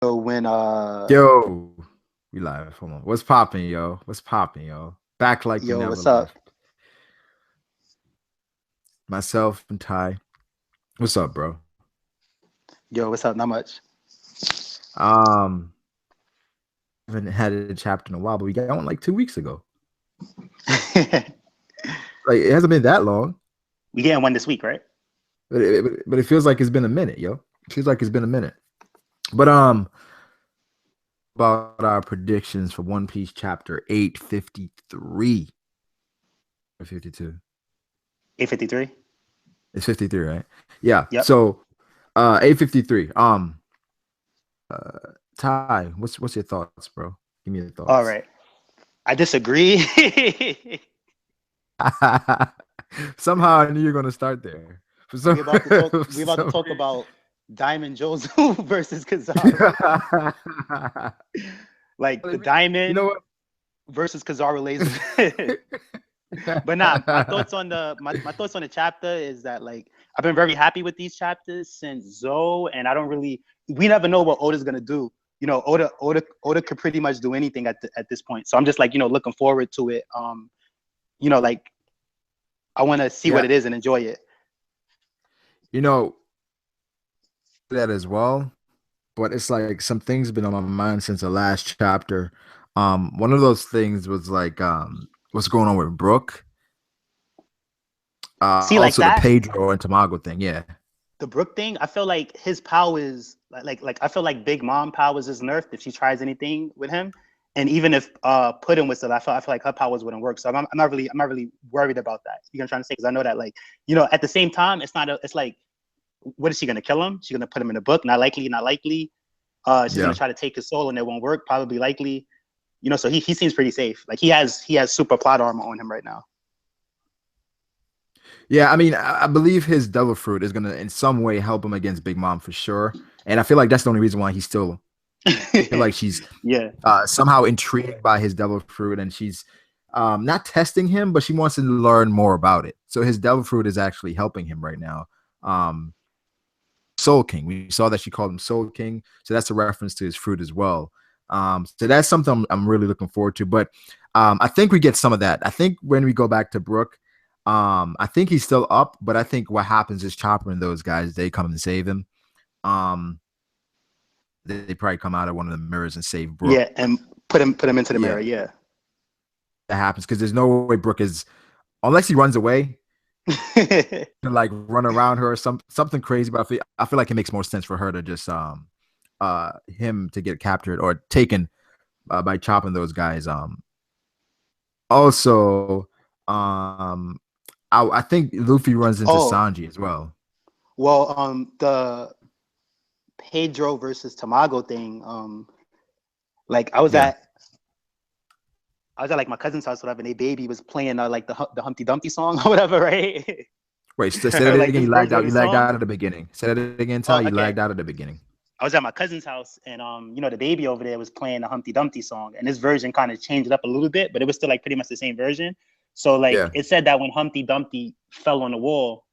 So when Yo, we live. Hold on. What's popping, yo? What's popping, yo? Back like we yo, never what's up? left. Myself and Ty. What's up, bro? Yo, what's up? Not much. Um, haven't had a chapter in a while, but we got one like 2 weeks ago. Like it hasn't been that long, We getting one this week, right? but it feels like it's been a minute, yo. It feels like it's been a minute. But about our predictions for One Piece chapter 853 or 52. 8:53. It's 53, right? Yeah. Yep. So 853. Uh, Ty, what's your thoughts, bro? Give me your All thoughts. right. I disagree. Somehow I knew you were gonna start there. For some, we about to talk. for We about to some talk about Diamond Jozu versus Kizaru. reason. Like the You know Diamond what? versus Kizaru laser. But nah, my thoughts on the chapter is that like I've been very happy with these chapters since Zoe, and I don't really we never know what Oda's gonna do. Oda could pretty much do anything at this point. So I'm just like looking forward to it. Like I want to see what Yeah, it is and enjoy it. you know that as well. But it's like some things been on my mind since the last chapter. One of those things was like what's going on with Brook. See, like Also the that, Pedro and Tamago thing. Yeah. the Brook thing, I feel like his powers, like I feel like Big Mom powers is nerfed if she tries anything with him. And even if Puddin was still, I feel like her powers wouldn't work. So I'm not really worried about that. You know what I'm trying to say? Because I know that like at the same time, it's like what is she gonna kill him? She's gonna put him in a book? Not likely, not likely. She's gonna Yeah. try to take his soul and it won't work. Probably likely. So he seems pretty safe. Like he has super plot armor on him right now. Yeah, I mean, I believe his devil fruit is gonna in some way help him against Big Mom for sure. And I feel like that's the only reason why he's still I feel like she's Yeah. somehow intrigued by his devil fruit and she's not testing him, but she wants to learn more about it. So his devil fruit is actually helping him right now. Um, Soul King. We saw that she called him Soul King, so that's a reference to his fruit as well. So that's something I'm really looking forward to. But I think we get some of that. I think when we go back to Brook, I think he's still up, but I think what happens is Chopper and those guys they come and save him. Um, they probably come out of one of the mirrors and save Brook. Yeah, and put him into the Yeah, mirror. Yeah. that happens because there's no way Brook is unless he runs away to like run around her or something crazy. But I feel like it makes more sense for her to just him to get captured or taken by chopping those guys. Also, I think Luffy runs into Oh, Sanji as well. well, the Pedro versus Tamago thing. Like Yeah. I was at like my cousin's house, whatever, and their baby was playing like the Humpty Dumpty song or whatever, right? Wait, say that Or like again. this You lagged version of out. the You lagged song. out at the beginning. Say that again, Ty. Oh, You okay. lagged out at the beginning. I was at my cousin's house, and the baby over there was playing the Humpty Dumpty song, and this version kind of changed it up a little bit, but it was still like pretty much the same version. So like Yeah. it said that when Humpty Dumpty fell on the wall,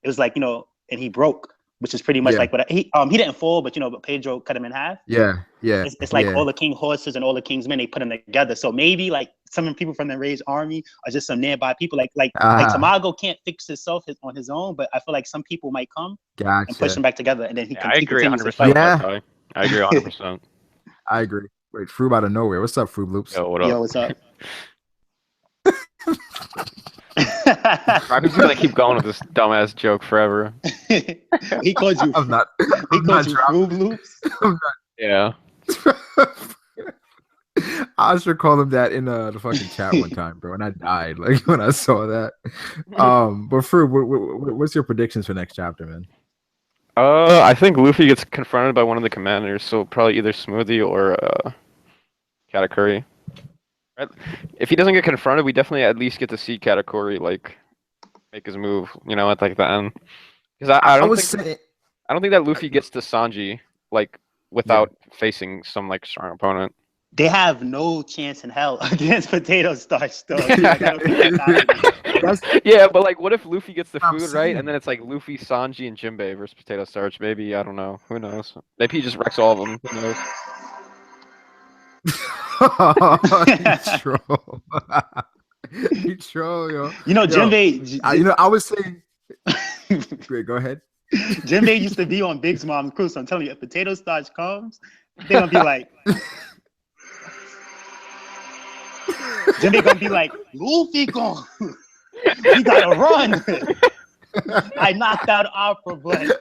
it was like and he broke, which is pretty much Yeah. like what he didn't fall, but Pedro cut him in half. Yeah. Yeah. It's like Yeah. all the king horses and all the king's men they put them together. So maybe like some people from the Ray's army are just some nearby people. Like Ah, Tamago can't fix himself on his own, but I feel like some people might come and push gotcha. him back together, and then Yeah, I he agree continues his 100% fight. with that, Yeah, Ty. I agree 100%. I agree. Wait, Froob out of nowhere. What's up, Froob Loops? Yo, what up? Yo, what's up? I'm just gonna keep going with this dumbass joke forever. he called you I'm not. he I'm called not you dropping. Froob Loops. I'm Yeah. not. I should call him that in the fucking chat one time, bro, and I died like when I saw that. But Froob, what's your predictions for next chapter, man? I think Luffy gets confronted by one of the commanders, so probably either Smoothie or Katakuri. Right? If he doesn't get confronted, we definitely at least get to see Katakuri like make his move, at like the end. Because I I don't was think saying, I don't think that Luffy gets to Sanji like yeah. without facing some like strong opponent. They have no chance in hell against Potato Starch, though. Like, I don't think that's happening. Yeah, but like, what if Luffy gets the I'm food right, saying. and then it's like Luffy, Sanji, and Jinbei versus Potato Starch? Maybe, I don't know. Who knows? Maybe he just wrecks all of them. Who knows? You troll. You troll, yo. You know, Yo, Jinbei. I was saying. Great, go ahead. Jinbei used to be on Big's mom's crew, so I'm telling you, if Potato Starch comes, they're gonna be like, Jinbei gonna be like, Luffy gone. We gotta run. I knocked out Opera, but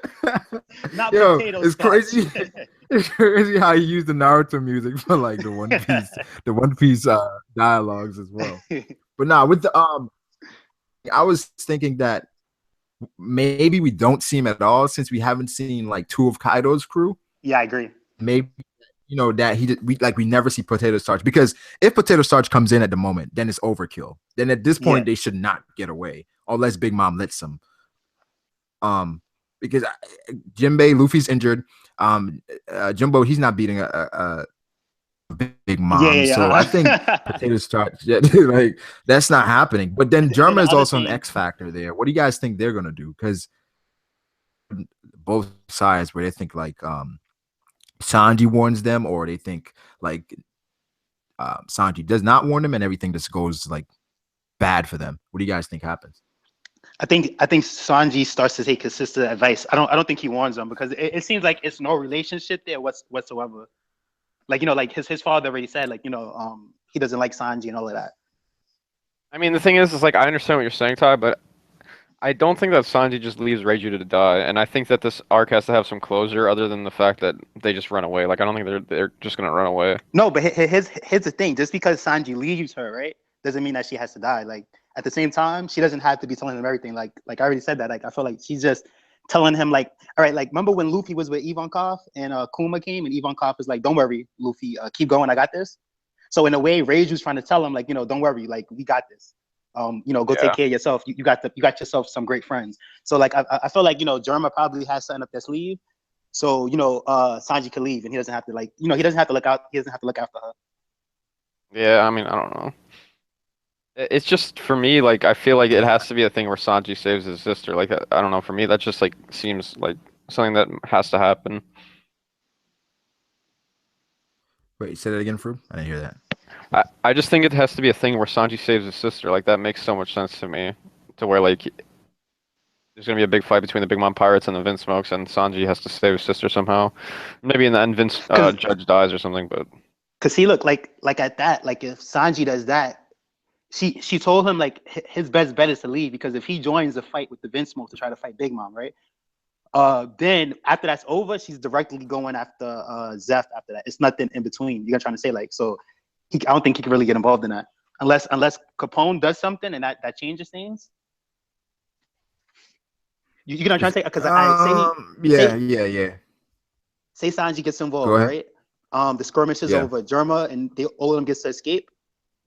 not Potato it's Starch. crazy. It's crazy how he used the Naruto music for like the One Piece dialogues as well. But nah, with the I was thinking that maybe we don't see him at all since we haven't seen like 2 of Kaido's crew. Yeah, I agree. Maybe that we never see Potato Starch, because if Potato Starch comes in at the moment, then it's overkill. Then at this point they should not get away unless Big Mom lets them. Because Jinbei, Luffy's injured. Jumbo, he's not beating a Big Mom. Yeah. So I think Potato Starch, like that's not happening. But then Germa is also an X factor there. What do you guys think they're gonna do? Because both sides where they think like Sanji warns them, or they think like Sanji does not warn them, and everything just goes like bad for them. What do you guys think happens? I think Sanji starts to take his sister's advice. I don't think he warns them, because it seems like it's no relationship there whatsoever. Like, like his father already said, like, he doesn't like Sanji and all of that. I mean, the thing is like, I understand what you're saying, Ty, but I don't think that Sanji just leaves Reiju to die, and I think that this arc has to have some closure other than the fact that they just run away. Like, I don't think they're just gonna run away. No, but here's the thing: just because Sanji leaves her, right, doesn't mean that she has to die. Like, at the same time, she doesn't have to be telling him everything. Like I already said that. Like, I feel like she's just telling him, like, all right, like, remember when Luffy was with Ivankov and Kuma came, and Ivankov was like, don't worry, Luffy, keep going, I got this. So in a way, Reiju's trying to tell him, like, don't worry, like, we got this. Go take care of yourself. You got yourself some great friends. So like I feel like Germa probably has something up their sleeve. So Sanji can leave, and he doesn't have to he doesn't have to look after her. Yeah, I mean, I don't know. It's just, for me, like, I feel like it has to be a thing where Sanji saves his sister. Like, I don't know, for me that just like seems like something that has to happen. Wait, say that again, Fru? I didn't hear that. I just think it has to be a thing where Sanji saves his sister. Like, that makes so much sense to me. To where, like, there's going to be a big fight between the Big Mom Pirates and the Vince Smokes, and Sanji has to save his sister somehow. Maybe in the end, Vince Judge dies or something, but... Because he look like at that, like, if Sanji does that, she told him, like, his best bet is to leave, because if he joins the fight with the Vince Smoke to try to fight Big Mom, right? Then after that's over, she's directly going after Zeph after that. It's nothing in between. You're trying to say, like, so... I don't think he can really get involved in that unless Capone does something and that changes things. You know what I'm trying to say? Because say Sanji gets involved, right? The skirmish is over. Germa and all of them gets to escape.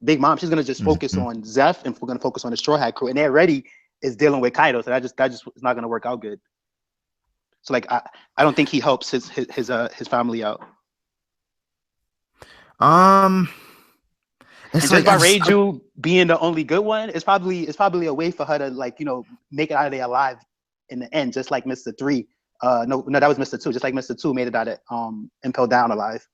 Big Mom, she's gonna just focus on Zeph, and we're gonna focus on the Straw Hat crew, and they already is dealing with Kaido, so that just is not gonna work out good. So like I don't think he helps his family out. And just by Reiju being the only good one, it's probably a way for her to, like, make it out of there alive in the end, just like Mr. 3. No, that was Mr. 2. Just like Mr. 2 made it out of Impel Down alive.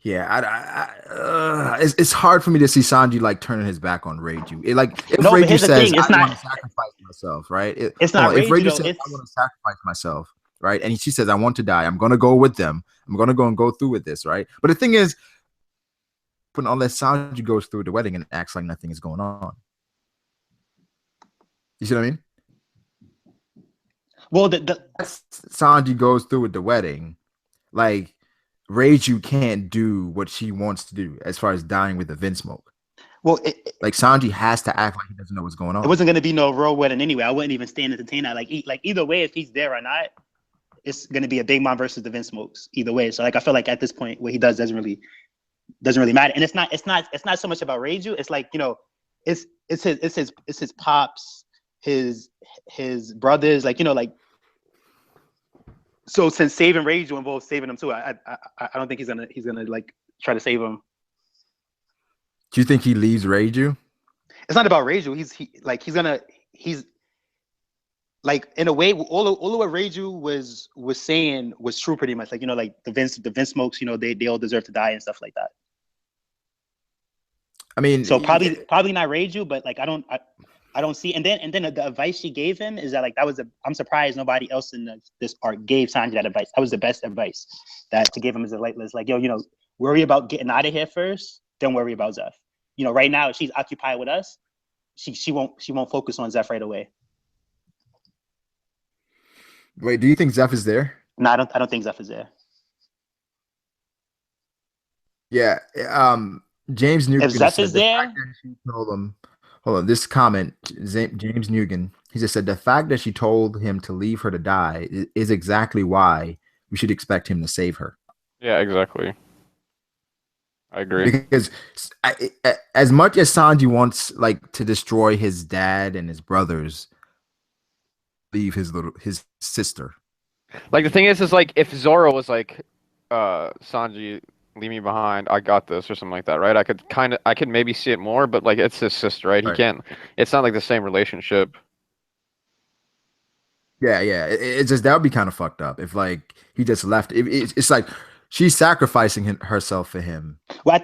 Yeah, it's hard for me to see Sanji like turning his back on Reiju. If Reiju says, "I want to sacrifice myself," right? It's not Reiju, if Reiju says, "I want to sacrifice myself," right, and she says, "I want to die. I'm gonna go with them. I'm gonna go through with this," right? But the thing is, unless Sanji goes through the wedding and acts like nothing is going on, you see what I mean? Well, Sanji goes through with the wedding, like, Reiju can't do what she wants to do as far as dying with the Vince Smoke. Well, like, Sanji has to act like he doesn't know what's going on. It wasn't going to be no royal wedding anyway. I wouldn't even stand to entertain that. Like either way, if he's there or not, it's going to be a Big Mom versus the Vince Smokes either way. So like I feel like at this point, what he does doesn't really matter. And it's not so much about Reiju. It's like, it's his pops, his brothers, like, like, So since saving Reiju involves saving him too, I don't think he's gonna like try to save him. Do you think he leaves Reiju? It's not about Reiju. He's like in a way all of what Reiju was saying was true pretty much. Like, you know, like the Vince smokes, you know, they all deserve to die and stuff like that. I mean, so probably not Reiju, but like I don't see. And then the advice she gave him is that like I'm surprised nobody else in this arc gave Sanji that advice. That was the best advice that to give him as a light list. Like, yo, you know, worry about getting out of here first, then worry about Zeph. You know, right now if she's occupied with us, she won't focus on Zeph right away. Wait, do you think Zeph is there? No, I don't think Zeph is there. Yeah. James Newgan. If Zeph is there, told him. Hold on. This comment, James Newgan. He just said the fact that she told him to leave her to die is exactly why we should expect him to save her. Yeah, exactly. I agree. Because as much as Sanji wants like to destroy his dad and his brothers, leave his sister. Like the thing is like if Zoro was like, Sanji, leave me behind, I got this or something like that, right? I could maybe see it more, but like it's his sister, right? He can't. It's not like the same relationship. Yeah. It's just that would be kind of fucked up if like he just left. It's like she's sacrificing herself for him. Well,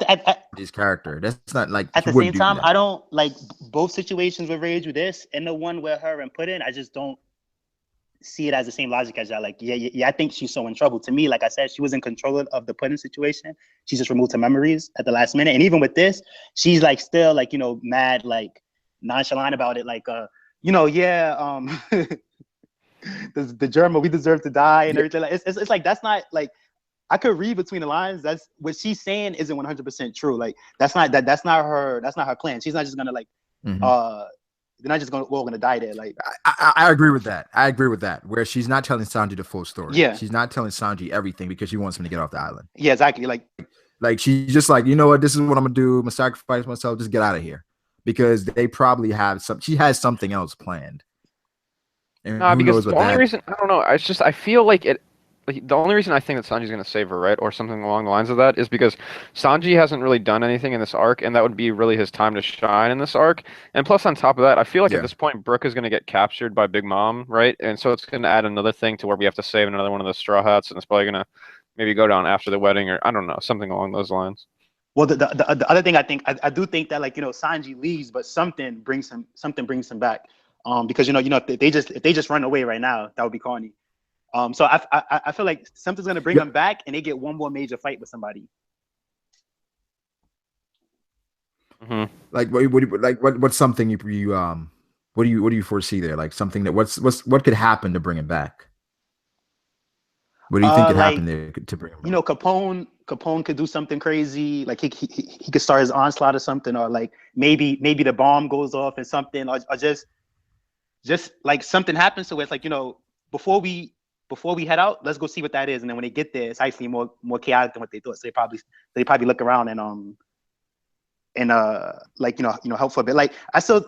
his character. That's not like at the same time. I don't like both situations with Rage with this and the one where her and Puddin. I just don't see it as the same logic as y'all. Like, yeah. I think she's so in trouble. To me, like I said, she was in control of the Puddin situation. She just removed her memories at the last minute, and even with this, she's like still like, you know, mad, like nonchalant about it. Like, you know, yeah, the Germa, we deserve to die and everything. Like, it's like that's not like. I could read between the lines. That's what she's saying isn't 100% true. Like that's not her plan. She's not just gonna like they're not just we're all gonna die there. Like I agree with that. I agree with that. Where she's not telling Sanji the full story. Yeah. She's not telling Sanji everything because she wants him to get off the island. Yeah, exactly. Like she's just like, you know what, this is what I'm gonna do. I'm gonna sacrifice myself, just get out of here. Because they probably have she has something else planned. And because the only reason I don't know, it's just I feel like it. The only reason I think that Sanji's going to save her, right, or something along the lines of that, is because Sanji hasn't really done anything in this arc, and that would be really his time to shine in this arc. And plus, on top of that, I feel like at this point, Brook is going to get captured by Big Mom, right? And so it's going to add another thing to where we have to save another one of the Straw Hats, and it's probably going to maybe go down after the wedding, or I don't know, something along those lines. Well, the other thing I do think that, like, you know, Sanji leaves, but something brings him back. Because you know if they just run away right now, that would be corny. So I feel like something's gonna bring them back, and they get one more major fight with somebody. Mm-hmm. Like what's something you what do you foresee there? Like something that what could happen to bring him back? What do you think could happen there to bring him back? You know, Capone could do something crazy. Like he could start his onslaught or something, or like maybe the bomb goes off and something, or just like something happens to it. It's like, you know, before we head out, let's go see what that is. And then when they get there, it's actually more chaotic than what they thought. So they probably look around and like, you know, help for a bit. Like I still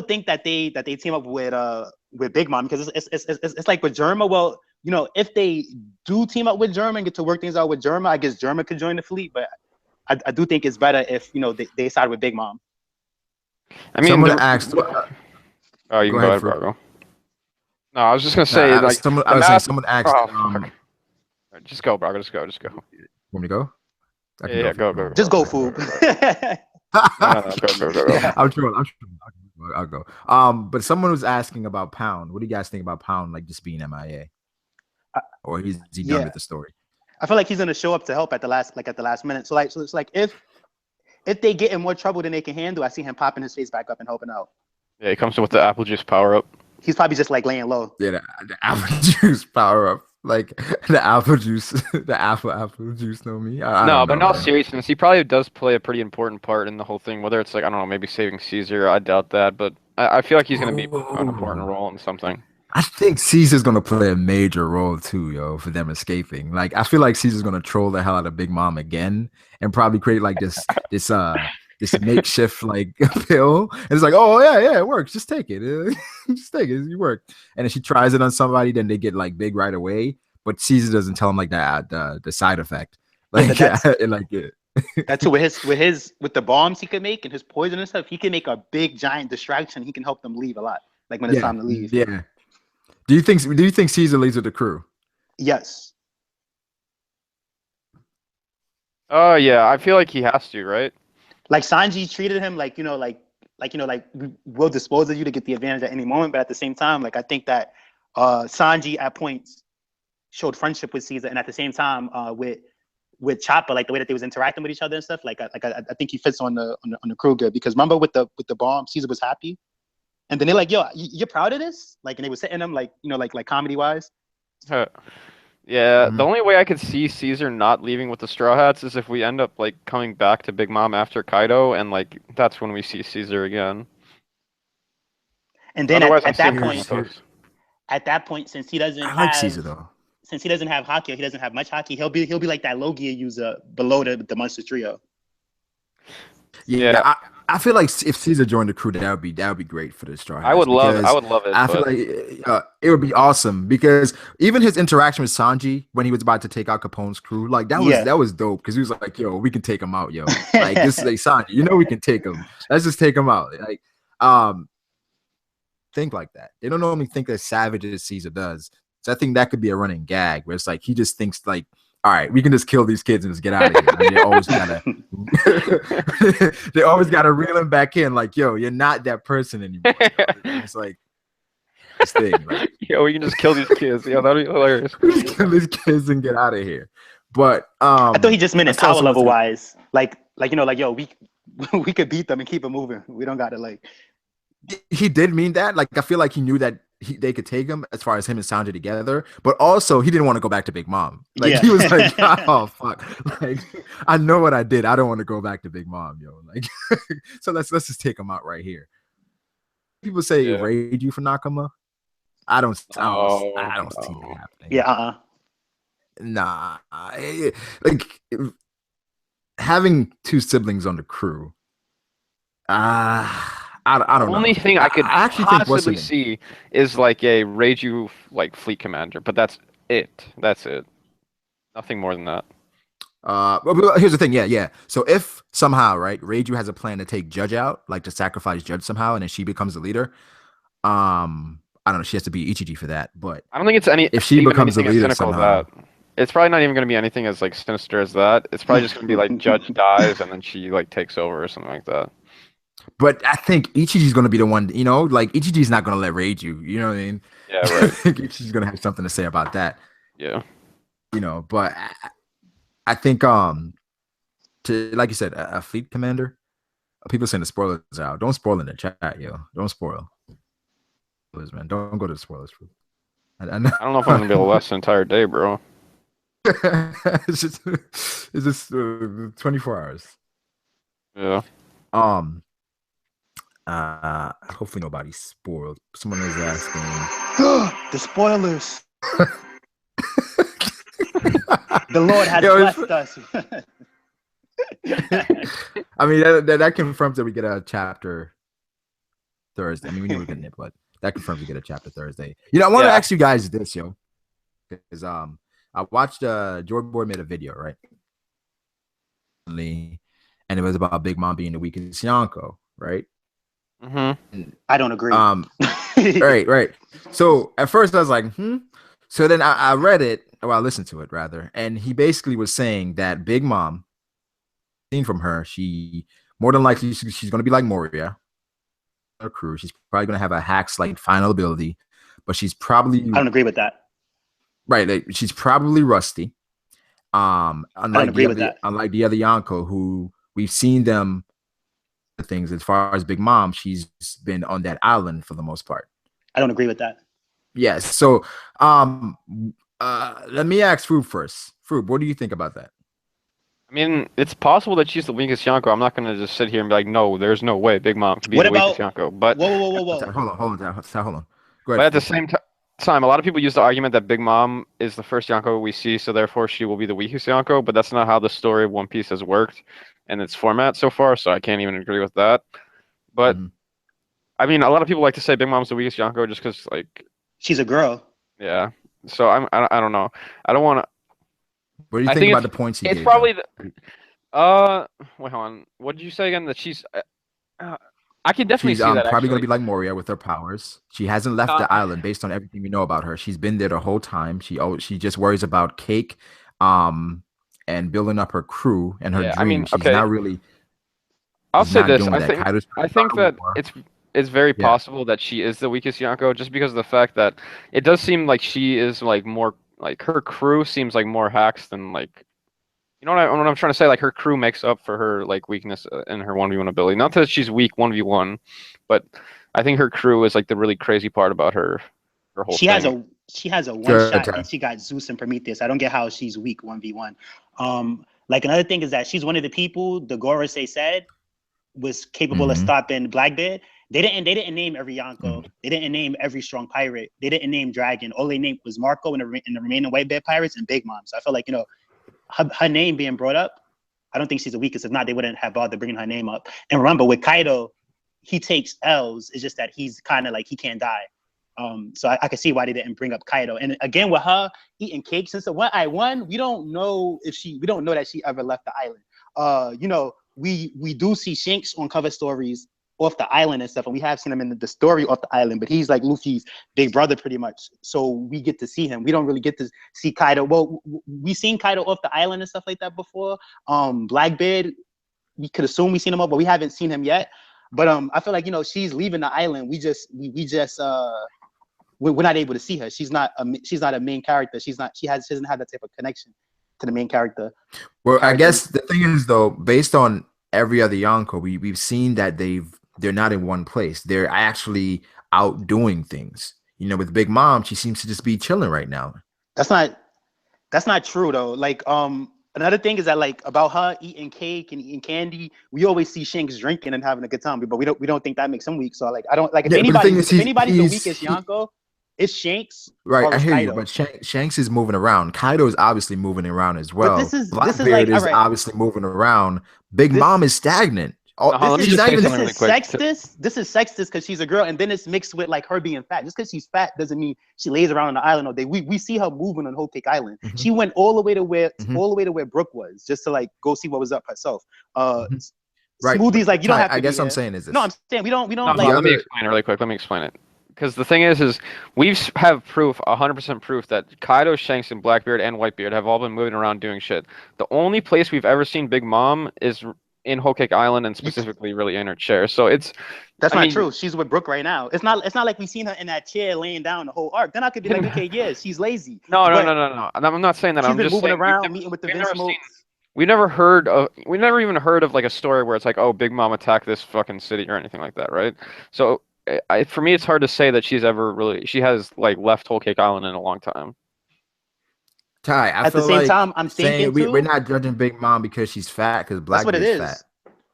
think that they team up with Big Mom, because it's like with Germa. Well, you know, if they do team up with Germa and get to work things out with Germa, I guess Germa could join the fleet. But I do think it's better if, you know, they side with Big Mom. I mean, someone asked. Oh, you can go ahead, Brago. No, I was just gonna say, someone asked. Just go, Brago. Just go. Want me to go? Yeah, go. Just go, Foob. Go. I'm trolling. I'll go. But someone was asking about Pound. What do you guys think about Pound, like just being MIA, or is he done with the story? I feel like he's gonna show up to help at the last minute. So it's like if they get in more trouble than they can handle, I see him popping his face back up and helping out. Yeah, he comes in with the apple juice power up. He's probably just like laying low. Yeah, the apple juice power up, like the apple juice, the apple juice. Know me? No, but in all seriousness, he probably does play a pretty important part in the whole thing. Whether it's like, I don't know, maybe saving Caesar, I doubt that, but I feel like he's gonna be an important role in something. I think Caesar's gonna play a major role too, yo, for them escaping. Like, I feel like Caesar's gonna troll the hell out of Big Mom again and probably create like this makeshift like pill. And it's like, oh yeah, it works. Just take it. Just take it. You work. And if she tries it on somebody, then they get like big right away. but Caesar doesn't tell him like that the side effect. Yeah, Like that's like it. that's with the bombs he could make and his poison and stuff. He can make a big giant distraction. He can help them leave a lot. Like when it's time to leave. Yeah. Do you think Caesar leads with the crew? Yes. Oh yeah, I feel like he has to, right? Like Sanji treated him like we'll dispose of you to get the advantage at any moment. But at the same time, like I think that Sanji at points showed friendship with Caesar, and at the same time with Chopper, like the way that they was interacting with each other and stuff. I think he fits on the crew good because remember with the bomb, Caesar was happy, and then they're like, "Yo, you're proud of this?" Like, and they were sitting him like like comedy wise. Yeah, the only way I could see Caesar not leaving with the Straw Hats is if we end up like coming back to Big Mom after Kaido, and like that's when we see Caesar again. And then Otherwise, at that point, since he doesn't have Caesar though. Since he doesn't have Haki, or he doesn't have much Haki, he'll be like that low gear user below the Monster Trio. Yeah. I feel like if Caesar joined the crew, that would be great for the Straw Hats. I would love it. I feel like it would be awesome because even his interaction with Sanji when he was about to take out Capone's crew, like that was dope because he was like, "Yo, we can take him out, yo." Like this is like Sanji, we can take him. Let's just take him out. Like, think like that. They don't normally think as savage as Caesar does. So I think that could be a running gag where it's like he just thinks like, all right, we can just kill these kids and just get out of here. And they always gotta reel him back in, like, yo, you're not that person anymore. It's like this thing, like, yo, we can just kill these kids. Yeah, that'd be hilarious. Kill these kids and get out of here. But I thought he just meant it power level wise, like yo, we could beat them and keep it moving. We don't gotta like. He did mean that. Like, I feel like he knew that they could take him as far as him and Sanji together, but also he didn't want to go back to Big Mom. Like he was like, "Oh fuck! Like I know what I did. I don't want to go back to Big Mom, yo." Like, so let's just take him out right here. People say Reiju for Nakama. I don't see that happening. Yeah. Nah. Like having two siblings on the crew. I don't know. The only thing I could possibly see is like a Reiju like fleet commander, but that's it. That's it. Nothing more than that. But here's the thing. Yeah. So if somehow, right, Reiju has a plan to take Judge out, like to sacrifice Judge somehow, and then she becomes the leader. I don't know. She has to be Ichiji for that, but I don't think it's any. If she becomes the leader somehow, it's probably not even going to be anything as like sinister as that. It's probably just going to be like Judge dies and then she like takes over or something like that. But I think Ichiji's going to be the one, like Ichiji's not going to let Reiju, you know what I mean? Yeah, right. I think Ichiji's going to have something to say about that. Yeah. But I think, to like you said, a fleet commander, people saying the spoilers out. Don't spoil in the chat, yo. Don't spoil. Man, don't go to the spoilers. I don't know if I'm going to be able to last the entire day, bro. It's just 24 hours. Yeah. Hopefully nobody's spoiled. Someone is asking the spoilers. The Lord has blessed us. I mean that confirms that we get a chapter Thursday. I mean we knew we were getting it, but that confirms we get a chapter Thursday. I want to ask you guys this, yo. Because I watched George Boyd made a video, right? And it was about Big Mom being the weakest Yonko, right? Mm-hmm. I don't agree. Right. So at first I was like, So then I read it, or I listened to it rather, and he basically was saying that Big Mom, seen from her, she more than likely she's going to be like Moria, her crew. She's probably going to have a Hack's like final ability, but she's probably. I don't agree with that. Right, like, she's probably rusty. I don't agree with that. Unlike the other Yonko, who we've seen them. Things as far as Big Mom, she's been on that island for the most part. I don't agree with that. Yes. So let me ask Froob first. Froob, what do you think about that? I mean, it's possible that she's the weakest Yonko. I'm not going to just sit here and be like, no, there's no way Big Mom could be the weakest Yonko. But whoa. Hold on. Go ahead, but at the same time, a lot of people use the argument that Big Mom is the first Yonko we see, so therefore she will be the weakest Yonko, but that's not how the story of One Piece has worked in its format so far, so I can't even agree with that. But, I mean, a lot of people like to say Big Mom's the weakest Yonko just because, like... She's a girl. Yeah. So I don't know. I don't want to. What do you I think think about the points he it's gave? probably wait, hold on. What did you say again? That she's uh, I can definitely She's see that probably gonna actually. be like Moria with her powers. She hasn't left Uh, the island based on everything we know about her. She's been there the whole time. She just worries about cake, and building up her crew and her yeah, I mean, dreams. She's okay. not really. I'll She's say not this. doing that. Kaido's I think probably that more. it's very Yeah. possible that she is the weakest Yonko, just because of the fact that it does seem like she is like more like her crew seems like more hacks than like what I'm trying to say. Like her crew makes up for her like weakness in her 1v1 ability. Not that she's weak 1v1, but I think her crew is like the really crazy part about her whole She has thing. a she has a one Good shot time. and she got Zeus and Prometheus. I don't get how she's weak 1v1. Like another thing is that she's one of the people the Gorosei said was capable of stopping Blackbeard. They didn't name every Yonko. They didn't name every strong pirate. They didn't name Dragon. All they named was Marco and the remaining white bear pirates and Big Mom. So I feel like her name being brought up. I don't think she's the weakest. If not, they wouldn't have bothered bringing her name up. And remember, with Kaido, he takes L's. It's just that he's kind of like he can't die. So I can see why they didn't bring up Kaido. And again, with her eating cake since the 1-1, we don't know that she ever left the island. We do see Shanks on cover stories off the island and stuff, and we have seen him in the story off the island, but he's like Luffy's big brother pretty much. So we get to see him. We don't really get to see Kaido. Well, we seen Kaido off the island and stuff like that before. Blackbeard, we could assume we seen him up, but we haven't seen him yet. But I feel like she's leaving the island. We're not able to see her. She's not a main character. She doesn't have that type of connection to the main character. Well, I guess the thing is though, based on every other Yonko, we've seen that they're not in one place. They're actually out doing things. With Big Mom, she seems to just be chilling right now. That's not true though. Like another thing is that like about her eating cake and eating candy, we always see Shanks drinking and having a good time, but we don't think that makes him weak. So like I don't like if anybody's the weakest Yonko, it's Shanks. Right, I hear Kaido. you, but Shanks is moving around. Kaido is obviously moving around as well. Blackbeard is obviously moving around. Big Mom is stagnant. This is sexist because she's a girl, and then it's mixed with like her being fat. Just because she's fat doesn't mean she lays around on the island all day. We see her moving on Whole Cake Island. She went all the way to where Brook was, just to like go see what was up herself. Right. Smoothies like you don't have to. I guess I'm saying is this. No, I'm saying we don't. Let me explain it really quick. Let me explain it. Because the thing is we have proof, 100% proof, that Kaido, Shanks, and Blackbeard and Whitebeard have all been moving around doing shit. The only place we've ever seen Big Mom is in Whole Cake Island, and specifically really in her chair. So that's not true. She's with Brook right now. It's not like we've seen her in that chair laying down the whole arc. Then I could be like, okay, yeah, she's lazy. No. I'm not saying that. She's I'm been just moving saying around, meeting with the Vince. We never even heard of like a story where it's like, oh, Big Mom attacked this fucking city or anything like that, right? So for me, it's hard to say that she has like left Whole Cake Island in a long time. Ty, at the same time, I'm thinking we're not judging Big Mom because she's fat, because Blackbeard's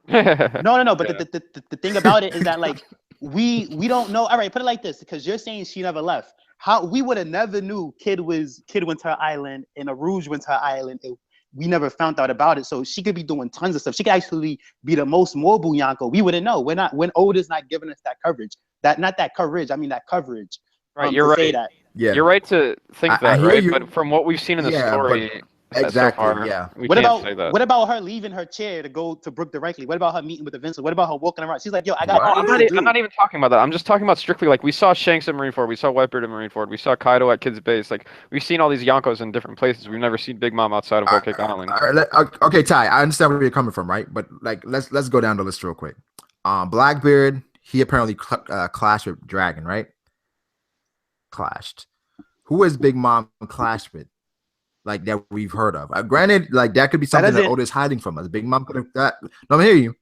fat. No. But the thing about it is that like we don't know. All right, put it like this, because you're saying she never left. How we would have never knew Kid went to her island and Arouge went to her island. We never found out about it. So she could be doing tons of stuff. She could actually be the most mobile Yonko. We wouldn't know. When Oda's not giving us that coverage. That coverage. Right, you're right. That. Yeah. You're right to think that, right? You. But from what we've seen in the story, exactly, so far, yeah. What about her leaving her chair to go to Brook directly? What about her meeting with the Vincent? What about her walking around? She's like, yo, I got. I'm not even talking about that. I'm just talking about strictly like we saw Shanks at Marineford, we saw Whitebeard at Marineford, we saw Kaido at Kid's Base. Like we've seen all these Yonkos in different places. We've never seen Big Mom outside of Whole Cake Island. Okay, Ty, I understand where you're coming from, right? But like, let's go down the list real quick. Blackbeard, he apparently clashed with Dragon, right? Clashed. Who has Big Mom clashed with? Like that we've heard of. Granted, like that could be something that Oda's hiding from us. Big Mom could have that. No, I hear you.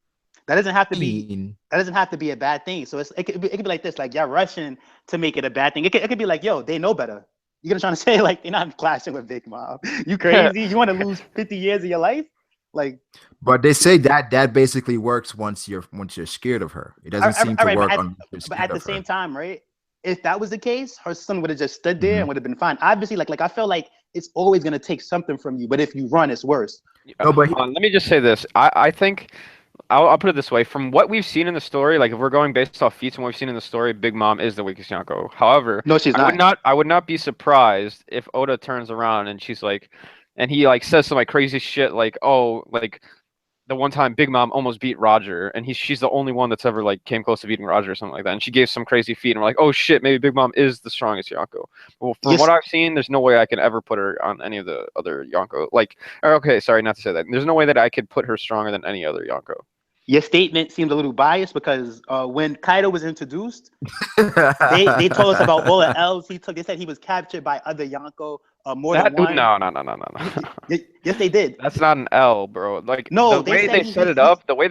That doesn't have to be. That doesn't have to be a bad thing. So it could be like this. Like y'all rushing to make it a bad thing. It could be like, yo, they know better. You're gonna try to say like they're not clashing with Big Mom. You crazy? You want to lose 50 years of your life? Like. But they say that basically works once you're scared of her. It doesn't seem to work but at the same time, right? If that was the case, her son would have just stood there and would have been fine. Obviously, like I feel like it's always gonna take something from you, but if you run, it's worse. No, but let me just say this. I think I'll put it this way: from what we've seen in the story, like if we're going based off feats and what we've seen in the story, Big Mom is the weakest Yonko. However, No, she's I would not be surprised if Oda turns around and she's like, and he like says some like crazy shit like, oh, like the one time Big Mom almost beat Roger, and she's the only one that's ever like came close to beating Roger or something like that. And she gave some crazy feat, and we're like, oh shit, maybe Big Mom is the strongest Yonko. Well, from what I've seen, there's no way I can ever put her on any of the other Yonko. Like, okay, sorry, not to say that. There's no way that I could put her stronger than any other Yonko. Your statement seems a little biased because when Kaido was introduced, they told us about all the L's he took. They said he was captured by other Yonko more than one. No. Yes, they did. That's not an L, bro. Like no, the way they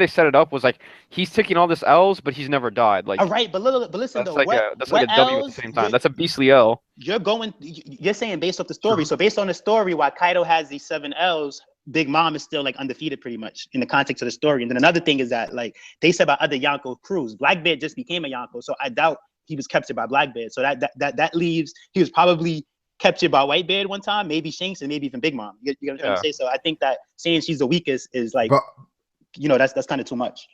set it up was like he's taking all this L's, but he's never died. Like, all right, but listen, that's though, that's like a W at the same time. That's a beastly L. You're saying based off the story. So based on the story, while Kaido has these 7 L's, Big Mom is still like undefeated pretty much in the context of the story. And then another thing is that like they said about other Yonko crews, Blackbeard just became a Yonko, so I doubt he was captured by Blackbeard. So that leaves he was probably captured by Whitebeard one time, maybe Shanks, and maybe even Big Mom. You know what I'm trying to say? So I think that saying she's the weakest is like, that's kind of too much.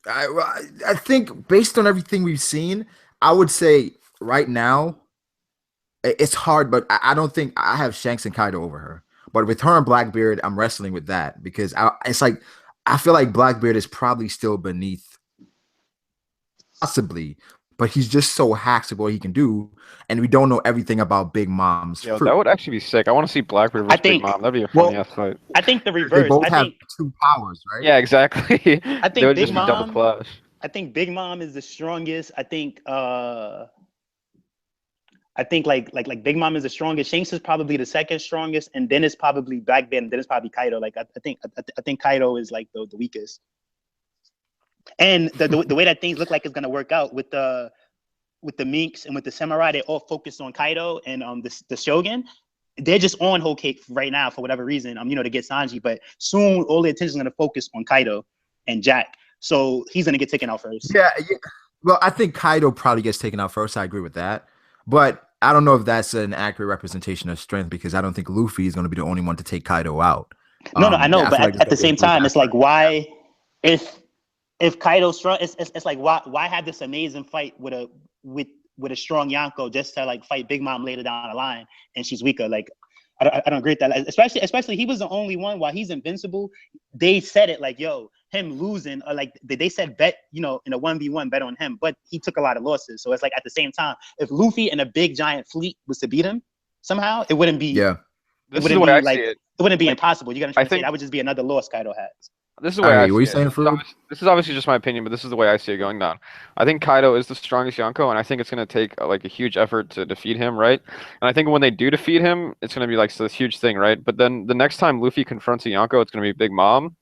I think based on everything we've seen, I would say right now it's hard, but I don't think I have Shanks and Kaido over her. But with her and Blackbeard, I'm wrestling with that because it's like I feel like Blackbeard is probably still beneath, possibly, but he's just so hacks at what he can do, and we don't know everything about Big Mom's. Yo, that would actually be sick. I want to see Blackbeard versus Big Mom. That'd be a funny ass fight. I think the reverse. They both have 2 powers, right? Yeah, exactly. I think Big Mom. Double clash. I think Big Mom is the strongest. I think like Big Mom is the strongest. Shanks is probably the second strongest, and then it's probably Blackbeard, and then it's probably Kaido. Like I think Kaido is like the weakest. And the way that things look like it's gonna work out with the Minks and with the Samurai, they're all focused on Kaido and the Shogun. They're just on Whole Cake right now for whatever reason. To get Sanji, but soon all the attention is gonna focus on Kaido and Jack. So he's gonna get taken out first. Yeah. Well, I think Kaido probably gets taken out first. I agree with that, but I don't know if that's an accurate representation of strength because I don't think Luffy is going to be the only one to take Kaido out. No, I know, but at the same time, it's like why, if Kaido's strong, it's like why have this amazing fight with a strong Yonko just to like fight Big Mom later down the line and she's weaker? Like I don't agree with that. Especially he was the only one while he's invincible. They said it like, yo, him losing, or like they said bet, in a 1v1 bet on him, but he took a lot of losses. So it's like at the same time, if Luffy and a big giant fleet was to beat him somehow, it wouldn't be. Yeah. It wouldn't be like it wouldn't be impossible. You got to say that would just be another loss Kaido has. This is the way I see what are you saying, Fruit? This is obviously just my opinion, but this is the way I see it going down. I think Kaido is the strongest Yonko, and I think it's going to take like a huge effort to defeat him, right? And I think when they do defeat him, it's going to be like this huge thing, right? But then the next time Luffy confronts a Yonko, it's going to be Big Mom.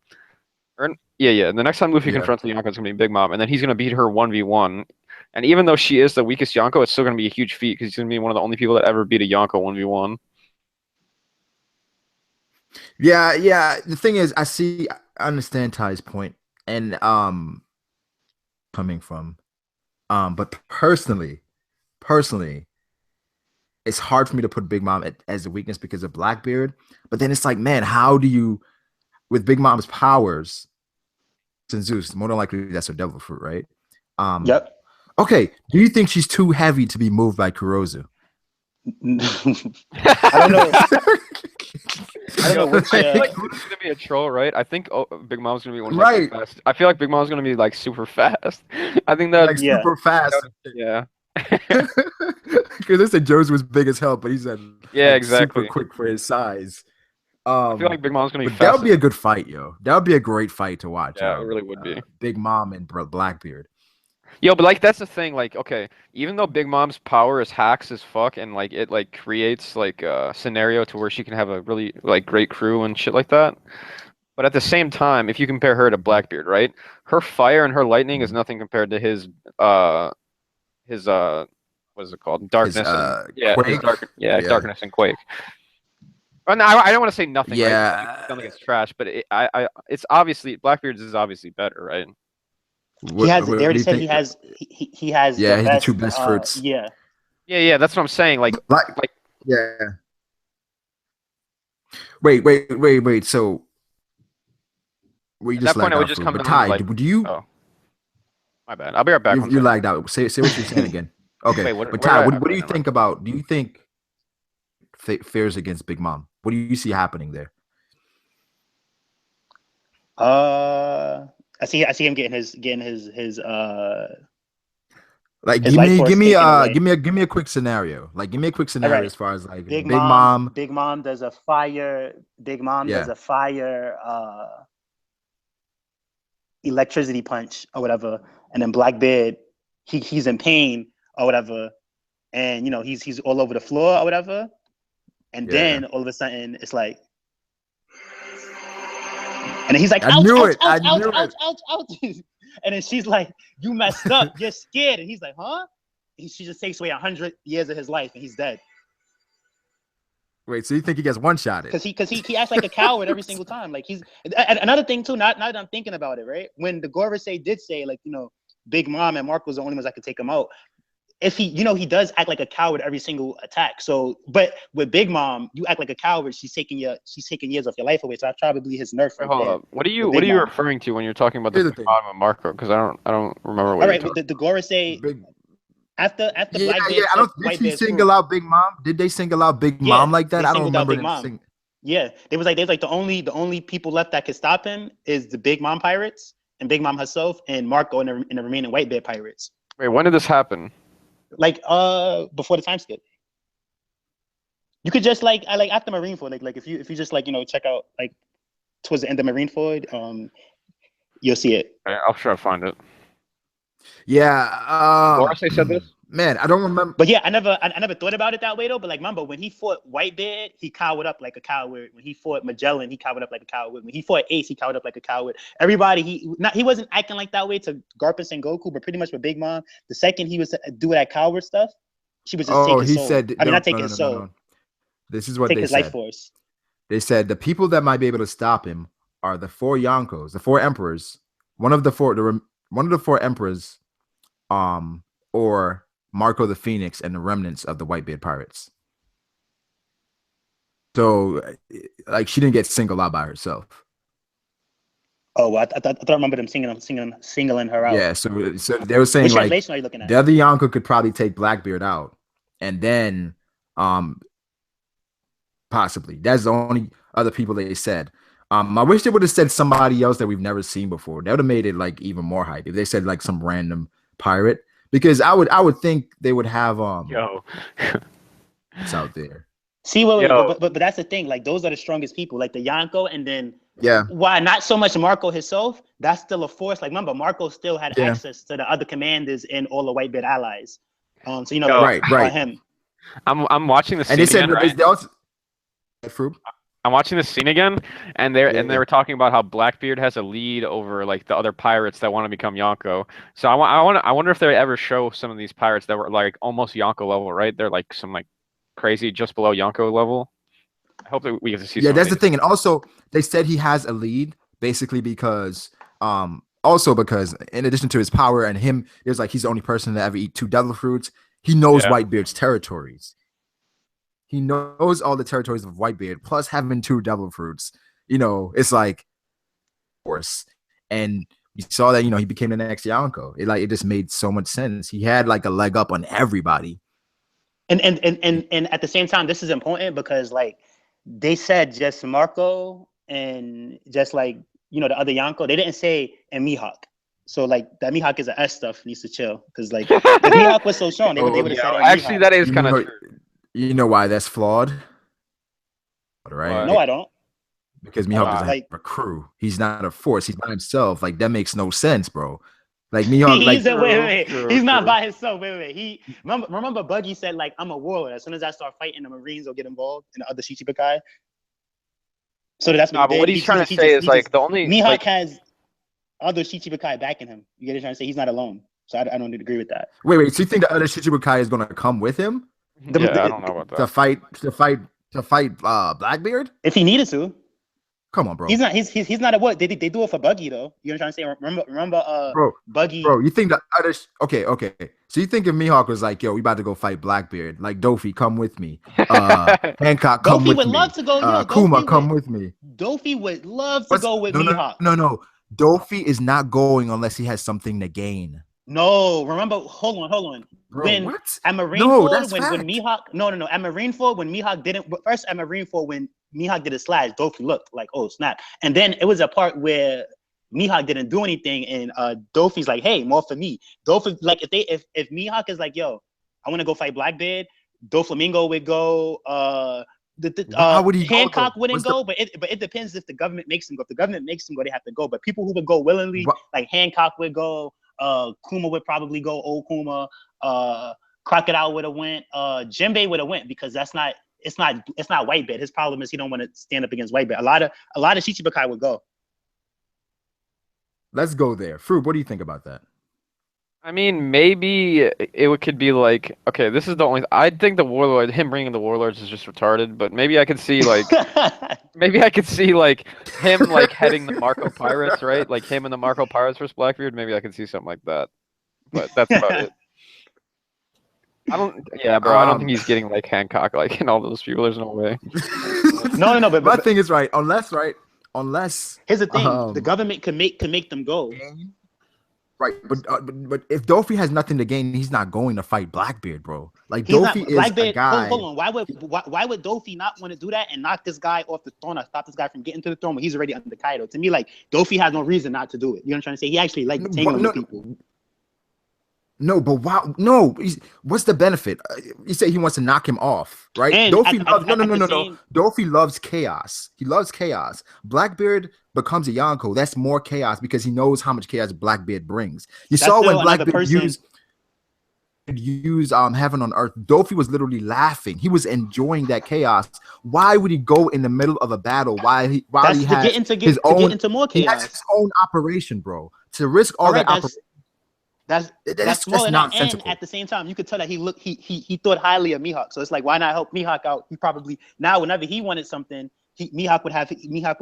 The next time Luffy confronts a Yonko, it's going to be Big Mom, and then he's going to beat her 1v1. And even though she is the weakest Yonko, it's still going to be a huge feat because he's going to be one of the only people that ever beat a Yonko 1v1. Yeah. The thing is, I understand Ty's point and coming from, but personally, it's hard for me to put Big Mom as a weakness because of Blackbeard. But then it's like, man, how do you, with Big Mom's powers, and Zeus, more than likely that's her devil fruit, right? Yep. Okay, do you think she's too heavy to be moved by Kurozu? I don't know. I don't know. I feel like Luffy's gonna be a troll, right? I think Big Mom's gonna be one of the fast. I feel like Big Mom's gonna be like super fast. I think that like super fast. Yeah. Because they said Joe's was big as hell, but he's exactly super quick for his size. I feel like Big Mom's gonna be fast. That would be a good fight, yo. That would be a great fight to watch. Yeah, it really would be. Big Mom and Blackbeard. Yo, but like that's the thing. Like, okay, even though Big Mom's power is hacks as fuck, and like it like creates like a scenario to where she can have a really like great crew and shit like that. But at the same time, if you compare her to Blackbeard, right? Her fire and her lightning is nothing compared to his what is it called? Darkness. Quake. Darkness and Quake. No, I don't want to say nothing. Yeah, right? I don't think it's trash, but it's obviously Blackbeard's is obviously better, right? He already said he has. He has. Yeah, he's the 2 best fruits. Yeah. That's what I'm saying. Like. Yeah. Wait. So Well, you At just that point, lagged I would out, just Fruit. come But down Ty, like, do you? oh, my bad. I'll be right back. You, One you second. lagged out. Say what you're saying again. Okay, Wait, what? but Where Ty, did what do okay, you never think mind. about? Do you think fares against Big Mom? What do you see happening there? I see him getting his Like, his life force taken away. give me a quick scenario. Like, give me a quick All scenario right. as far as like Big Big Mom Mom. does a fire. Big Mom does Yeah. a fire electricity punch or whatever, and then Blackbeard, he's in pain or whatever, and you know he's all over the floor or whatever, and Yeah. then all of a sudden it's like, and then he's like, I ouch, knew ouch, it. ouch, I ouch, knew ouch, it. ouch, ouch, and then she's like, you messed up, you're scared, and he's like, huh? She just takes away 100 years of his life, and he's dead. Wait, so you think he gets one shotted? Because he acts like a coward every single time. Like he's another thing too. Now that I'm thinking about it, right? When the Gorosei did say like, you know, Big Mom and Mark was the only ones that could take him out. If he, you know, he does act like a coward every single attack. So, but with Big Mom, you act like a coward. She's taking years of your life away. So that's probably his nerf right Hold there. up. What are you referring to when you're talking about Here's the the thing. bottom of Marco? Because I don't remember what All you're right, talking. the Gorosei Big. after Yeah, Blackbeard I don't. took Did she Whitebeard's single fruit. out Big Mom? Did they single out Big Yeah, Mom like that? they I don't singled out remember Big them Mom. sing. Yeah, they was like the only people left that could stop him is the Big Mom pirates and Big Mom herself and Marco and the remaining Whitebeard pirates. Wait, when did this happen? Like before the time skip. You could just like after Marineford, like if you just like, you know, check out like towards the end of Marineford, you'll see it. Okay, I'll try to find it. Yeah. Morrissey said this? Man, I don't remember. But yeah, I never thought about it that way though. But like, remember when he fought Whitebeard, he cowered up like a coward. When he fought Magellan, he cowered up like a coward. When he fought Ace, he cowered up like a coward. Everybody, he wasn't acting like that way to Garp and Goku, but pretty much with Big Mom, the second he was doing that coward stuff, she was just take his he soul. said. I mean, No, not take no, his no, soul. no, no. This is what Take they his life said. force. They said the people that might be able to stop him are the four Yonkos, the four emperors, one of the four emperors, or Marco the Phoenix and the remnants of the Whitebeard pirates. So, like, she didn't get singled out by herself. Oh, well, I thought I remember them singling her out. Yeah, so they were saying Which like translation are you looking at? the other Yonko could probably take Blackbeard out, and then possibly that's the only other people they said. I wish they would have said somebody else that we've never seen before. That would have made it like even more hype if they said like some random pirate, because I would think they would have Yo. it's out there. See, wait, Yo. but that's the thing. Like, those are the strongest people, like the Yonko, and then Yeah. why not so much Marco himself? That's still a force. Like, remember, Marco still had Yeah. access to the other commanders and all the Whitebeard allies. So you know, Yo. Right. him. I'm watching the scene And they said again, right? they also Fruit. I'm watching this scene again, and they were talking about how Blackbeard has a lead over like the other pirates that want to become Yonko. So I wonder if they ever show some of these pirates that were like almost Yonko level, right? They're like some like crazy just below Yonko level. I hope that we get to see. Yeah, some that's of the these. thing. And also they said he has a lead basically because because in addition to his power and him, there's like he's the only person to ever eat 2 devil fruits. He knows Yeah. Whitebeard's territories. He knows all the territories of Whitebeard, plus having 2 devil fruits. You know, it's like, of course. And we saw that, you know, he became the next Yonko. It just made so much sense. He had like a leg up on everybody. And at the same time, this is important because like they said just Marco and just like, you know, the other Yonko, they didn't say and Mihawk. So like that Mihawk is an S stuff needs to chill because like if Mihawk was so strong, they would have said Actually, Mihawk. that is kind of true. You know why that's flawed? Right? No, I don't. Because Mihawk Why? doesn't Like- have a crew. He's not a force. He's by himself. Like that makes no sense, bro. Like Mihawk, like Wait. True, He's not true. by himself. Wait. He remember Buggy said like I'm a warlord. As soon as I start fighting, the Marines will get involved and the other Shichibukai. So that's Nah, but what he's trying to say is like the only Mihawk like, has other Shichibukai backing him. You get what I'm trying to say? He's not alone. So I don't agree with that. wait. So you think the other Shichibukai is gonna come with him yeah, I don't know about to that. fight Blackbeard? If he needed to. Come on, bro. He's not a what? They do it for Buggy though. You know what I'm trying to say? Remember Buggy. Bro, you think the other okay. So you think if Mihawk was like, yo, we about to go fight Blackbeard, like Dofi, come with me. Hancock, come Dofi with would me. love to go. Kuma, come with me. Dofi would love to go with Mihawk. No. Dofi is not going unless he has something to gain. No, remember, hold on. Bro, when what? at Marineford, when Mihawk, no, at Marineford, when Mihawk didn't, first at Marineford, when Mihawk did a slash, Dofi looked like, oh snap. And then it was a part where Mihawk didn't do anything, and Dofi's like, hey, more for me. Dofi, like, if Mihawk is like, yo, I want to go fight Blackbeard, Doflamingo would go, how would he Hancock wouldn't go, but it depends if the government makes him go. If the government makes him go, they have to go. But people who would go willingly, like Hancock would go, Kuma would probably go, old Kuma, Crocodile would have went, Jinbei would have went, because it's not Whitebeard. His problem is he don't want to stand up against Whitebeard. A lot of Shichibukai would go. Let's go there. Fruit, what do you think about that? I mean, maybe it could be like, okay, this is the only. I think the Warlord, him bringing the Warlords is just retarded. But maybe I could see like, him like heading the Marco Pirates, right? Like him and the Marco Pirates versus Blackbeard. Maybe I could see something like that. But that's about it. I don't think he's getting like Hancock, like, and all those people. There's no way. No. But my thing is unless here's the thing: the government can make them go. Right, but if Dofi has nothing to gain, he's not going to fight Blackbeard, bro. Like He's Dofi is Blackbeard, a guy. Hold on, why would Dofi not want to do that and knock this guy off the throne or stop this guy from getting to the throne when he's already under Kaido? To me, like, Dofi has no reason not to do it. You know what I'm trying to say? He actually like tangling with people. No, but wow, no. What's the benefit? You say he wants to knock him off, right? And Dofi loves no. Dofi loves chaos. He loves chaos. Blackbeard becomes a Yonko. That's more chaos because he knows how much chaos Blackbeard brings. You saw when Blackbeard used Heaven on Earth. Dofi was literally laughing. He was enjoying that chaos. Why would he go in the middle of a battle? He has his own more chaos. He has his own operation, bro. To risk all that operation. That's nonsensical. And at the same time, you could tell that he thought highly of Mihawk. So it's like, why not help Mihawk out? He probably now whenever he wanted something, Mihawk would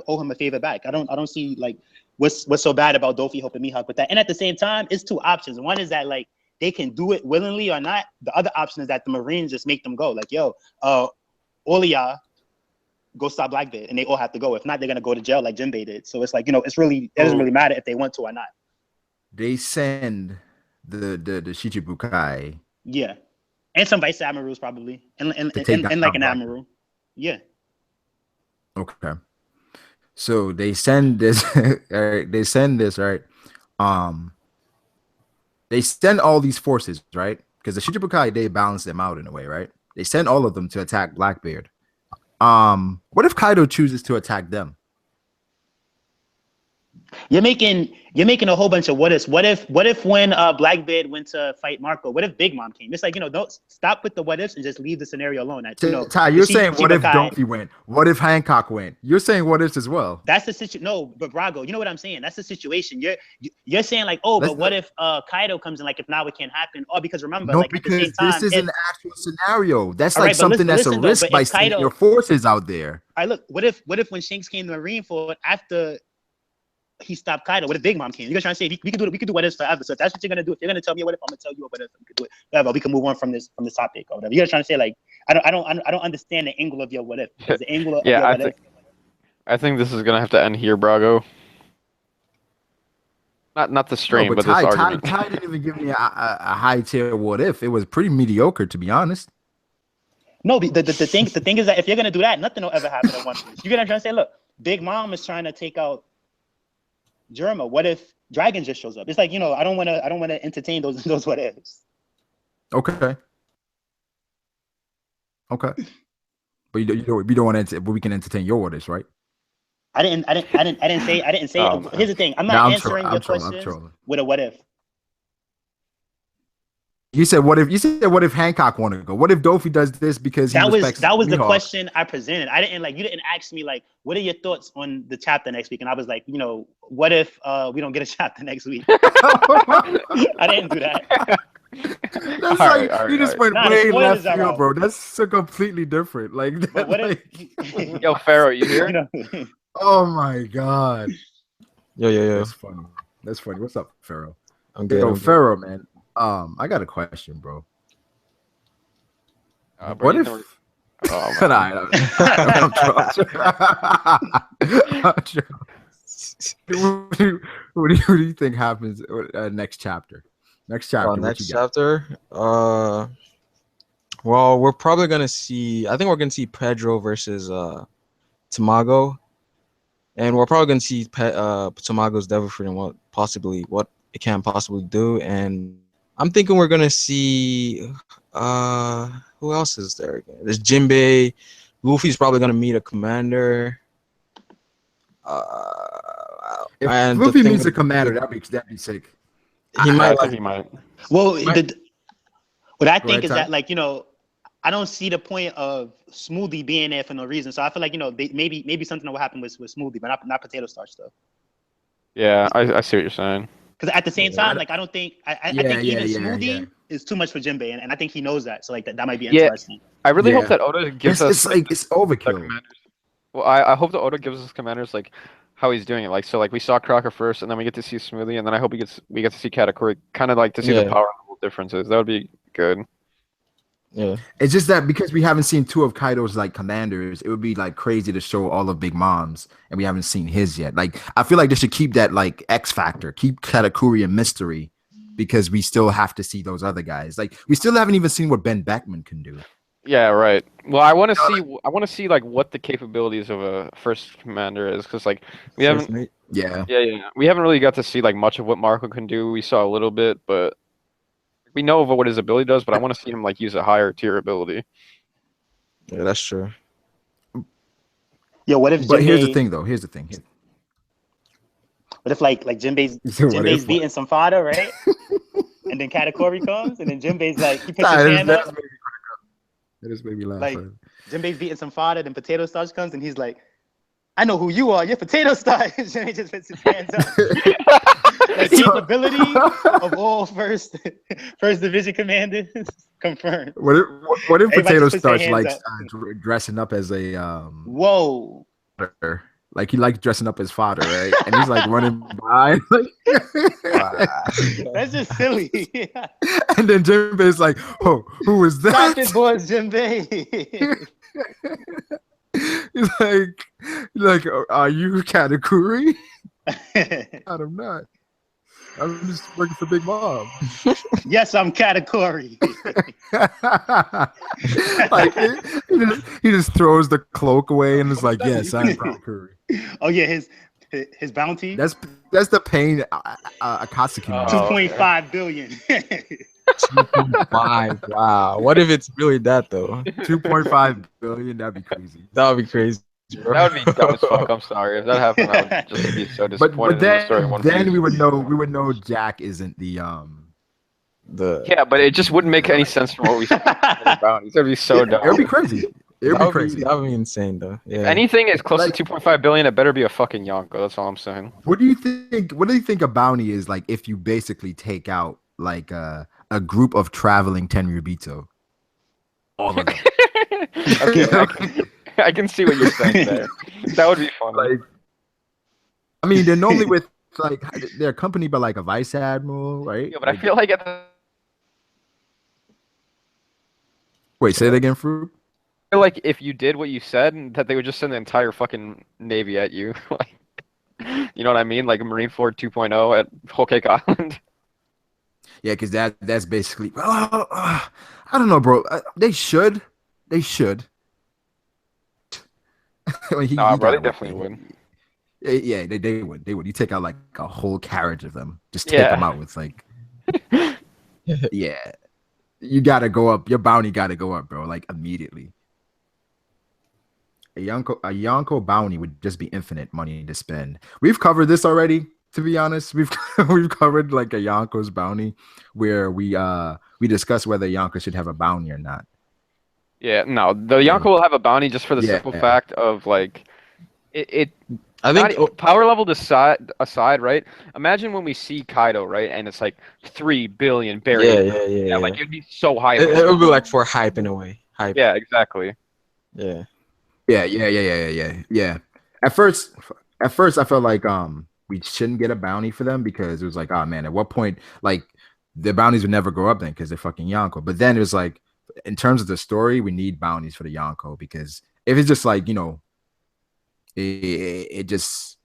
owe him a favor back. I don't see like what's so bad about Dofi helping Mihawk with that. And at the same time, it's two options. One is that like they can do it willingly or not. The other option is that the Marines just make them go. Like, yo, all of y'all go stop Blackbeard, and they all have to go. If not, they're gonna go to jail like Jinbei did. So it's like, it doesn't really matter if they want to or not. They send the Shichibukai. Yeah. And some vice admirals probably. And like an admiral. Yeah. Okay. So they send this right? They send all these forces, right? Because the Shichibukai, they balance them out in a way, right? They send all of them to attack Blackbeard. What if Kaido chooses to attack them? You're making a whole bunch of what ifs. What if when Blackbeard went to fight Marco? What if Big Mom came? It's like, don't stop with the what ifs and just leave the scenario alone. Ty, you're saying what if Donkey went? What if Hancock went? You're saying what ifs as well. That's the situation. No, but Brago, you know what I'm saying? That's the situation. You're saying like, oh, but what if Kaido comes in? Like, if now it can't happen? Oh, because remember, no, like because at the same time, this is an actual scenario. That's like right, something that's a risk by sending your forces out there. All right, look. What if when Shanks came to Marineford after he stopped Kaido? What if Big Mom came? You're trying to say we can do what ifs forever. So if that's what you're gonna do, if you're gonna tell me what if, I'm gonna tell you what if. We can do it. Whatever. We can move on from this topic or whatever. You're trying to say like I don't understand the angle of your what if. The angle of your what if. I think this is gonna have to end here, Brago. Not the stream, but this argument. Ty didn't even give me a high tier what if. It was pretty mediocre, to be honest. No, the thing is that if you're gonna do that, nothing will ever happen at One Piece. You're gonna try to say, look, Big Mom is trying to take out Germa. What if Dragon just shows up? It's like, I don't want to entertain those what ifs. Okay. But you don't want to. But we can entertain your what ifs, right? I didn't say. Here's the thing. I'm not answering your questions with a what if. You said what if Hancock wanted to go? What if Dofi does this because that was the question I presented. I didn't you didn't ask me like, what are your thoughts on the chapter next week? And I was like, what if we don't get a chapter next week? I didn't do that. That's like you just went way left field, bro. That's so completely different. Like, Yo, Pharaoh, you here? Oh my god. Yo. That's funny. That's funny. What's up, Pharaoh? I'm good. Yo, I'm good. Pharaoh, man. I got a question, bro. Bro, What you if? never- Oh, Nah, man. I'm joking. What do you think happens next chapter? Next chapter. What Next you got? chapter. Well, we're probably gonna see. I think we're gonna see Pedro versus Tamago, and we're probably gonna see Tamago's Devil Fruit and what it can possibly do. And I'm thinking we're gonna see who else is there again? There's Jinbei. Luffy's probably gonna meet a commander. If And Luffy the thing meets a with- commander, that'd be sick. he I might think he might. Well, Right. what I Go think ahead, is Ty. that, like, I don't see the point of Smoothie being there for no reason. So I feel like, maybe something will happen with Smoothie, but not potato starch though. Yeah, I see what you're saying. Because at the same Yeah. time, like, I don't think I think even Smoothie is too much for Jinbei, and I think he knows that. So like that might be Yeah. interesting. I really Yeah. hope that Oda gives It's us like it's the overkill. commanders. Well, I hope that Oda gives us commanders like how he's doing it. Like so, like we saw Crocker first, and then we get to see Smoothie, and then I hope we get to see Katakuri. Kind of like to see the Yeah. power level differences. That would be good. Yeah. It's just that because we haven't seen two of Kaido's like commanders, it would be like crazy to show all of Big Mom's, and we haven't seen his yet. Like I feel like they should keep that like X factor, keep Katakuri a mystery, because we still have to see those other guys. Like we still haven't even seen what Ben Beckman can do. Yeah, right. Well, I want to see like what the capabilities of a first commander is, because like we haven't. Yeah, We haven't really got to see like much of what Marco can do. We saw a little bit, but we know of what his ability does. But I want to see him like use a higher tier ability. Yeah, that's true. Yo, what if but here's the Jinbei- thing, though. Here's the thing. What if like Jinbei's So what if- beating some fodder, right? And then Katakuri comes, and then Jinbei's like, he puts Nah, his hand up. That just made me laugh. Like, Jinbei's beating some fodder, then Potato Starch comes, and he's like, I know who you are. You're Potato Starch. Jinbei just puts his hands up. Like, capability of all first division commanders confirmed. What if Everybody Potato just puts their Starch hands likes up. dressing up as a Whoa. fodder? Like he likes dressing up as fodder, right? And he's like running by, like, That's just silly. and then Jinbei's like, "Oh, who was Stop that?" it, boys, Jinbei. He's like, "Are you Katakuri?" I'm not. I'm just working for Big Mom. Yes, I'm Katakuri. Like he just throws the cloak away and is like, "Yes, I'm Katakuri." Oh yeah, his bounty. That's the pain Akatsuki made. 2.5 billion. 2.5. Wow. What if it's really that though? 2.5 billion. That'd be crazy. That would be crazy. Bro. That would be dumb as fuck. I'm sorry if that happened. I would just be so disappointed in the story. in One Then Piece. we would know Jack isn't the Yeah, but it just wouldn't make any sense from what we said about. It's gonna be so dumb. It would be crazy. It would be crazy. That would be insane though. Yeah. If anything is close Like- to 2.5 billion, it better be a fucking Yonko. That's all I'm saying. What do you think? What do you think a bounty is like if you basically take out like a group of traveling Tenryubito? All of them. I can see what you're saying there. That would be fun. Like, I mean, they're normally with like they're accompanied by like a vice admiral, right? Yeah, but I feel like at the Wait, say it again, Fruit. I feel like if you did what you said, that they would just send the entire fucking navy at you. Like, you know what I mean? Like Marineford 2.0 at Whole Cake Island. Yeah, because that's basically. I don't know, bro. They should. Like, he Nah, bro, got they it. definitely would. Yeah, they would. They would. You take out like a whole carriage of them. Just take Yeah. them out with like. Yeah, you gotta go up. Your bounty gotta go up, bro. Like immediately. A Yonko bounty would just be infinite money to spend. We've covered this already. To be honest, we've covered like a Yonko's bounty where we discussed whether Yonko should have a bounty or not. Yeah, no, the Yonko will have a bounty just for the simple Yeah. fact of like it I think power level aside, right? Imagine when we see Kaido, right, and it's like 3 billion buried. yeah. Like it'd be so high. It would be like for hype in a way. Hype. Yeah, exactly. Yeah. Yeah. At first, I felt like we shouldn't get a bounty for them because it was like, oh man, at what point like the bounties would never go up then because they're fucking Yonko. But then it was like, in terms of the story, we need bounties for the Yonko because if it's just like, you know, it just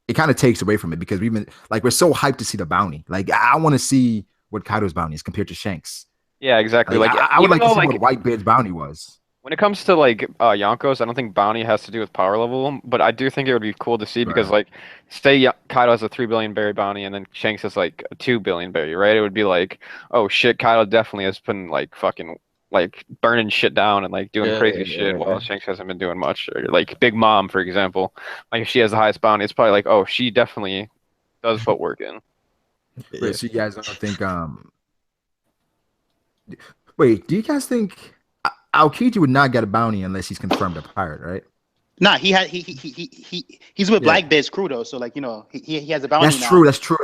it kind of takes away from it because we've been like we're so hyped to see the bounty. Like I want to see what Kaido's bounty is compared to Shanks. Yeah, exactly. Like, Like I would like to see like, what Whitebeard's bounty was. when it comes to like Yonkos, I don't think bounty has to do with power level, but I do think it would be cool to see because Right. like say Kaido has a 3 billion berry bounty and then Shanks has like a 2 billion berry, right? It would be like, oh shit, Kaido definitely has been like fucking like burning shit down and like doing crazy shit while Shanks hasn't been doing much. Or, like Big Mom, for example, like if she has the highest bounty, it's probably like, oh, she definitely does put work in. Wait, so you guys don't think wait, do you guys think Aokiji would not get a bounty unless he's confirmed a pirate, right? Nah, he's with Blackbeard's crew though, so like you know he has a bounty. That's now. true. That's true.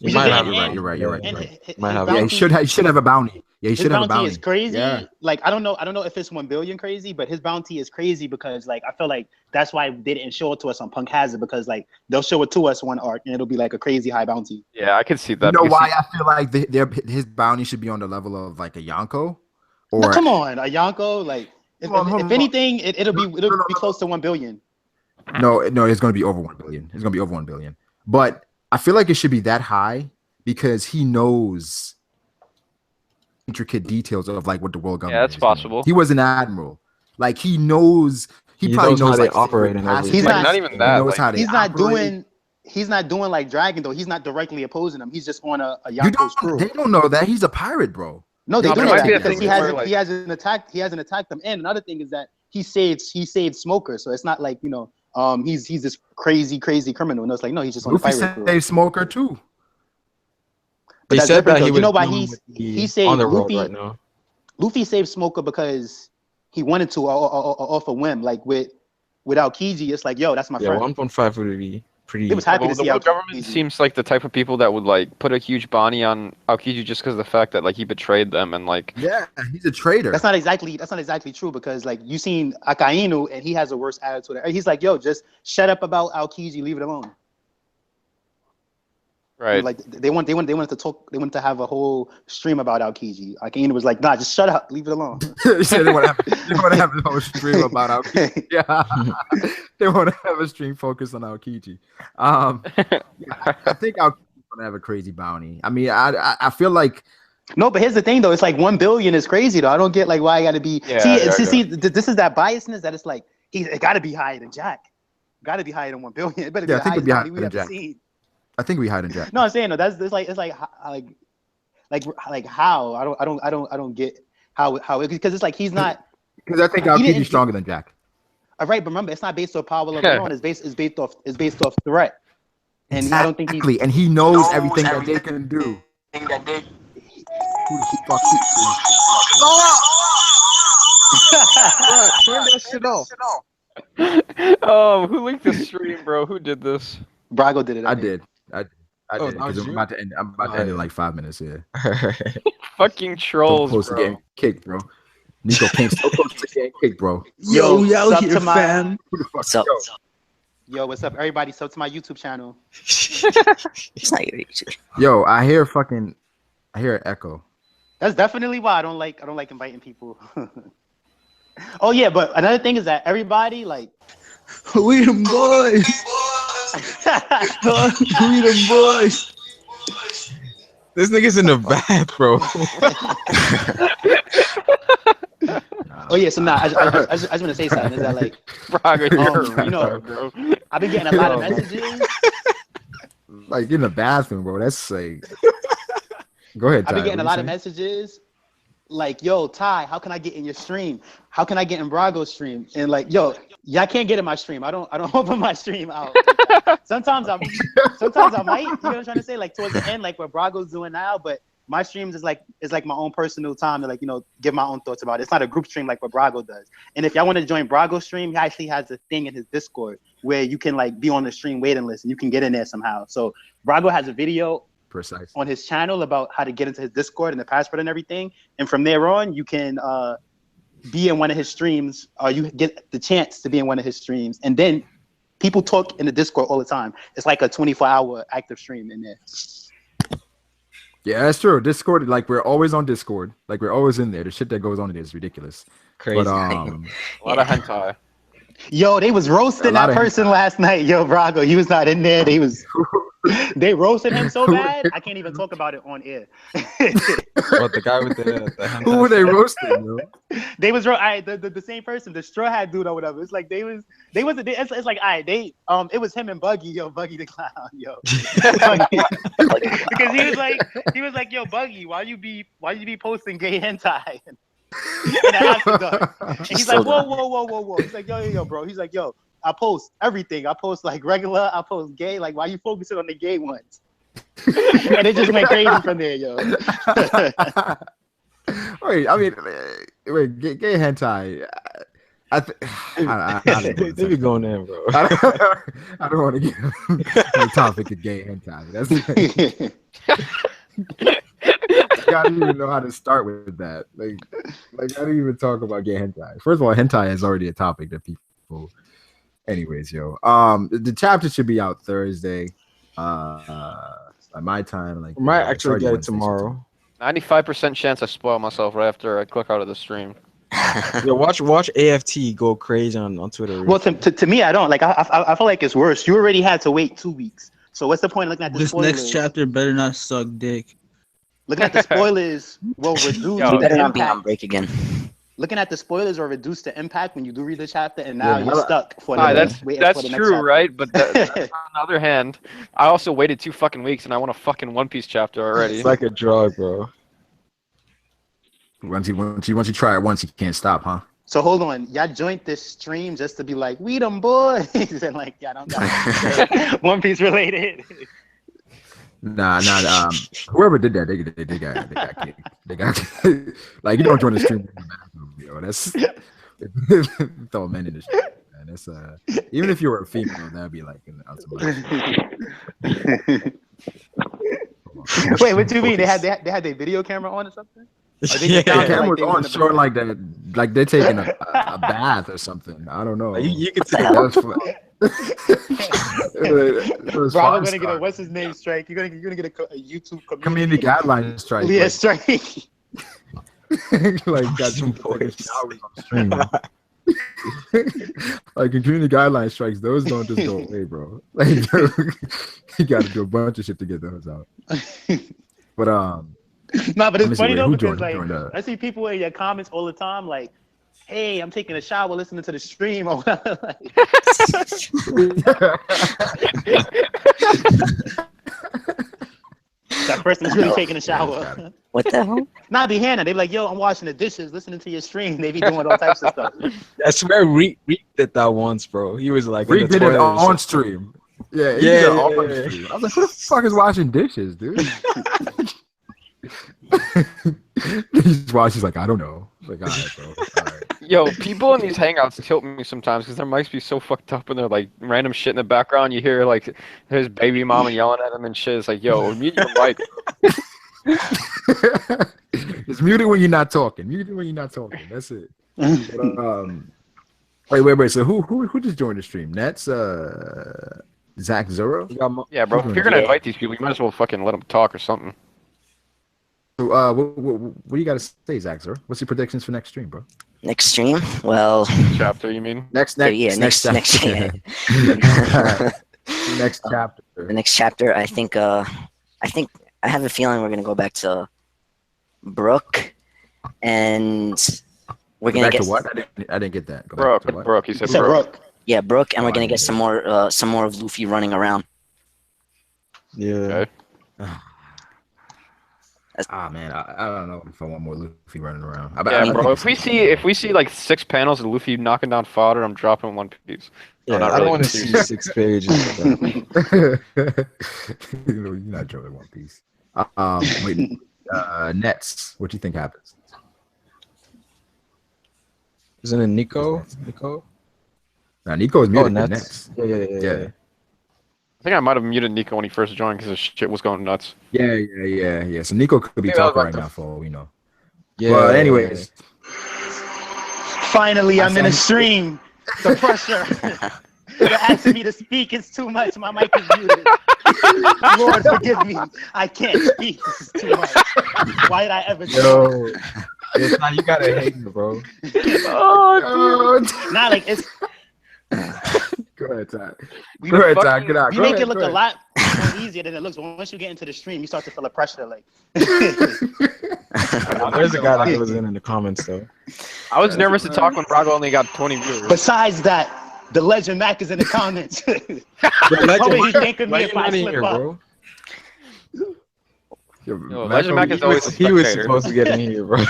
You might have You're right. And Might have Yeah, he should have a bounty. Yeah, he his should have a bounty bounty. is crazy. Yeah. Like I don't know if it's 1 billion crazy, but his bounty is crazy because like I feel like that's why they didn't show it to us on Punk Hazard because like they'll show it to us one arc and it'll be like a crazy high bounty. Yeah, I could see that. You know why I feel like his bounty should be on the level of like a Yonko? Or Now, come on, a Yonko, like if Hold on. anything, it'll be close to 1 billion. no, it's going to be over 1 billion. It's going to be over 1 billion. But I feel like it should be that high because he knows intricate details of like what the world government. Yeah, that's is doing. possible. He was an admiral. Like he knows. He probably knows how they like, operate and everything. He's Like, not even that. He knows Like, how they He's not doing like Dragon though. He's not directly opposing him. He's just on a You Yonko's crew. they don't know that he's a pirate, bro. No, they No, do but it know might be that a because thing where, like- he hasn't attacked them. And another thing is that he saved Smoker, so it's not like you know he's this crazy criminal. No, it's like no, he's just on the Luffy pirate crew. saved Smoker too. But They that's said that different, he though. was You know why dealing he with saved on the road Luffy right now. Luffy saved Smoker because he wanted to off a whim. Like with Aokiji, it's like yo, that's my Yeah, friend. 1.5 would be pretty. It was happy Well, to see the Aokiji. government seems like the type of people that would like put a huge bounty on Aokiji just because of the fact that like he betrayed them and like Yeah, he's a traitor. That's not exactly true because like you seen Akainu and he has a worse attitude. He's like, yo, just shut up about Aokiji, leave it alone. right. Like they wanted to talk. They wanted to have a whole stream about Aokiji. Akainu was like, nah, just shut up, leave it alone. They said they want to have a whole stream about Aokiji. Yeah, they want to have a stream focused on Aokiji. Yeah, I think Aokiji's gonna have a crazy bounty. I mean, I feel like No, but here's the thing though. It's like 1 billion is crazy though. I don't get like why I got to be. Yeah, see, this is that biasness that it's like it got to be higher than Jack. Got to be higher than 1 billion. It better be Yeah, the I think it'd highest be higher bounty we than ever Jack. seen. I think we hide in Jack. No, I'm saying no. It's like how I don't get how because it's like he's not. Because I think He didn't- Aokiji's stronger than Jack. Right, but remember, it's not based off power level alone. It's based off threat. And I don't think he's. Exactly, and he knows everything that they can do. Who the fuck Turn that shit off. Who linked the stream, bro? Who did this? Brago did it. I think. did. I Oh, did. that was Because I'm you? about to end. I'm about to end in like 5 minutes here. Fucking So trolls, close to bro. getting kicked, bro. Nico came so close to getting kicked, bro. Yo, sub to my- Who the fuck? What's up? Yo, what's up, everybody? Sub to my YouTube channel. It's not your issue. Yo, I hear an echo. That's definitely why I don't like inviting people. Oh yeah, but another thing is that everybody like. We them boys. We them boys. This nigga's in the bath, bro. Oh yeah, so I just want to say something. Is that like Brago, you're you know, bro. I've been getting a lot of messages. Like in the bathroom, bro. That's like. Go ahead. I've been Ty. getting a What lot you of saying? messages like, yo, Ty, how can I get in your stream? How can I get in Brago's stream? And like, yo, y'all can't get in my stream. I don't open my stream out. Sometimes I might, you know what I'm trying to say? Like towards the end, like what Brago's doing now, but my streams is like my own personal time to like, you know, give my own thoughts about it. It's not a group stream like what Brago does. And if y'all want to join Brago's stream, he actually has a thing in his Discord where you can like be on the stream waiting list and you can get in there somehow. So Brago has a video Precise. on his channel about how to get into his Discord and the password and everything. And from there on, you can be in one of his streams, or you get the chance to be in one of his streams. And then people talk in the Discord all the time. It's like a 24-hour active stream in there. Yeah, that's true. Discord, like we're always on Discord. Like we're always in there. The shit that goes on in there is ridiculous. Crazy. But A lot of hentai. Yo, they was roasting that person last night. Yo, Brago, he was not in there. They roasted him so bad, I can't even talk about it on air. What, the guy with the hentai who were they roasting, yo? They was the same person, the straw hat dude or whatever. It's like it's like it was him and Buggy, yo, Buggy the clown, yo. Because he was like, yo, Buggy, why you be posting gay hentai? And he's like, whoa. He's like, yo, bro. He's like, yo, I post everything. I post like regular, I post gay. Like, why you focusing on the gay ones? And it just went crazy from there, yo. Wait, gay hentai. They be going in, bro. I don't want to get on the topic of gay hentai. I don't even know how to start with that. Like I don't even talk about gay hentai. First of all, hentai is already a topic that people. Anyways, yo, the chapter should be out Thursday. By my time, like We might actually get it tomorrow. 95% chance I spoil myself right after I click out of the stream. Yo, watch AFT go crazy on Twitter. Well, to me, I don't like. I feel like it's worse. You already had to wait 2 weeks. So what's the point of looking at the This spoilers? next chapter better not suck dick. Looking at the spoilers will reduce Yo, You better the not be on impact. break again. Looking at the spoilers will reduce the impact when you do read the chapter, and now Yeah, you're stuck for That's for the next true, chapter. right? But on the other hand, I also waited 2 fucking weeks and I want a fucking One Piece chapter already. It's like a drug, bro. once you try it once, you can't stop, huh? So hold on, y'all joined this stream just to be like, we them boys, and like, y'all don't got One Piece related. Nah. Whoever did that, they got kicked. Like you don't join the stream, yo. That's throw men in the stream, man. That's even if you were a female, that'd be like an Wait, what do you mean? They had their video camera on or something? The camera was on, showing like that, like they're taking a bath or something. I don't know. You can see That was fun. Bravo gonna get a what's his name strike. You're gonna get a YouTube community guideline strike. Yeah, strike. Like got some fucking showers on stream. Like in community guideline strikes, those don't just go away, bro. Like you got to do a bunch of shit to get those out. But Nah, but it's funny though because joined like up? I see people in your comments all the time like, "Hey, I'm taking a shower, listening to the stream." Or whatever. That person is really taking a shower. What the hell? Nah, be Hannah. They be like, "Yo, I'm washing the dishes, listening to your stream." They be doing all types of stuff. I swear Reek did that once, bro. He was like, Reed in the did it toilet or on something. stream. Yeah, he Yeah, did it on yeah. stream. I was like, who the fuck is washing dishes, dude? He's watching. He's like, I don't know. Like, all right, bro. All right. Yo, people in these hangouts tilt me sometimes because their mics be so fucked up and they're like random shit in the background. You hear like his baby mama yelling at him and shit. It's like, yo, mute your mic. Just mute it when you're not talking. Mute it when you're not talking. That's it. But, wait. So who just joined the stream? That's Zach Zero. You got Yeah, bro. If you're gonna invite these people, you might as well fucking let them talk or something. So, what do you got to say, Zach Zero? What's your predictions for next stream, bro? Next stream? Well, Chapter, you mean? next chapter. Next chapter. The next chapter, I think I have a feeling we're gonna go back to Brook, and we're gonna Back get to what? I didn't get that. Go back to what? Brook. He said Except Brook. Brook. yeah Brook, and we're gonna I get get some more of Luffy running around. Yeah. Okay. Ah man, I don't know if I want more Luffy running around. Yeah, bro. If we see like 6 panels of Luffy knocking down fodder, I'm dropping One Piece. Yeah, not I don't really. want to see 6 pages. You're not joking One Piece. Wait, Nets. What do you think happens? Isn't it Nico? Nico? Now Nico is muted. Nets. Nets. Yeah. I think I might have muted Nico when he first joined because his shit was going nuts. Yeah. So Nico could be Yeah, talking what right the now for all we know. Yeah. Well, anyways, Finally, I'm in a stream. The pressure. You're asking me to speak. It's too much. My mic is muted. Lord, forgive me. I can't speak. This is too much. Why did I ever do Yo, it's not, you gotta hate me, bro. Nah, like it's. Go ahead, Ty. We, Go ahead, Ty. Get out. we Go make ahead, it look go a ahead. lot more easier than it looks. But once you get into the stream, you start to feel the pressure. Like, There's a guy that goes in the comments though. I was nervous to talk when Brago only got 20 viewers. besides that, the legend Mac is in the comments. Yo, What would he think of why me you if I not in slip here, up? bro? Yo, Legend Mac is always a He was spectator. supposed to get in here, bro.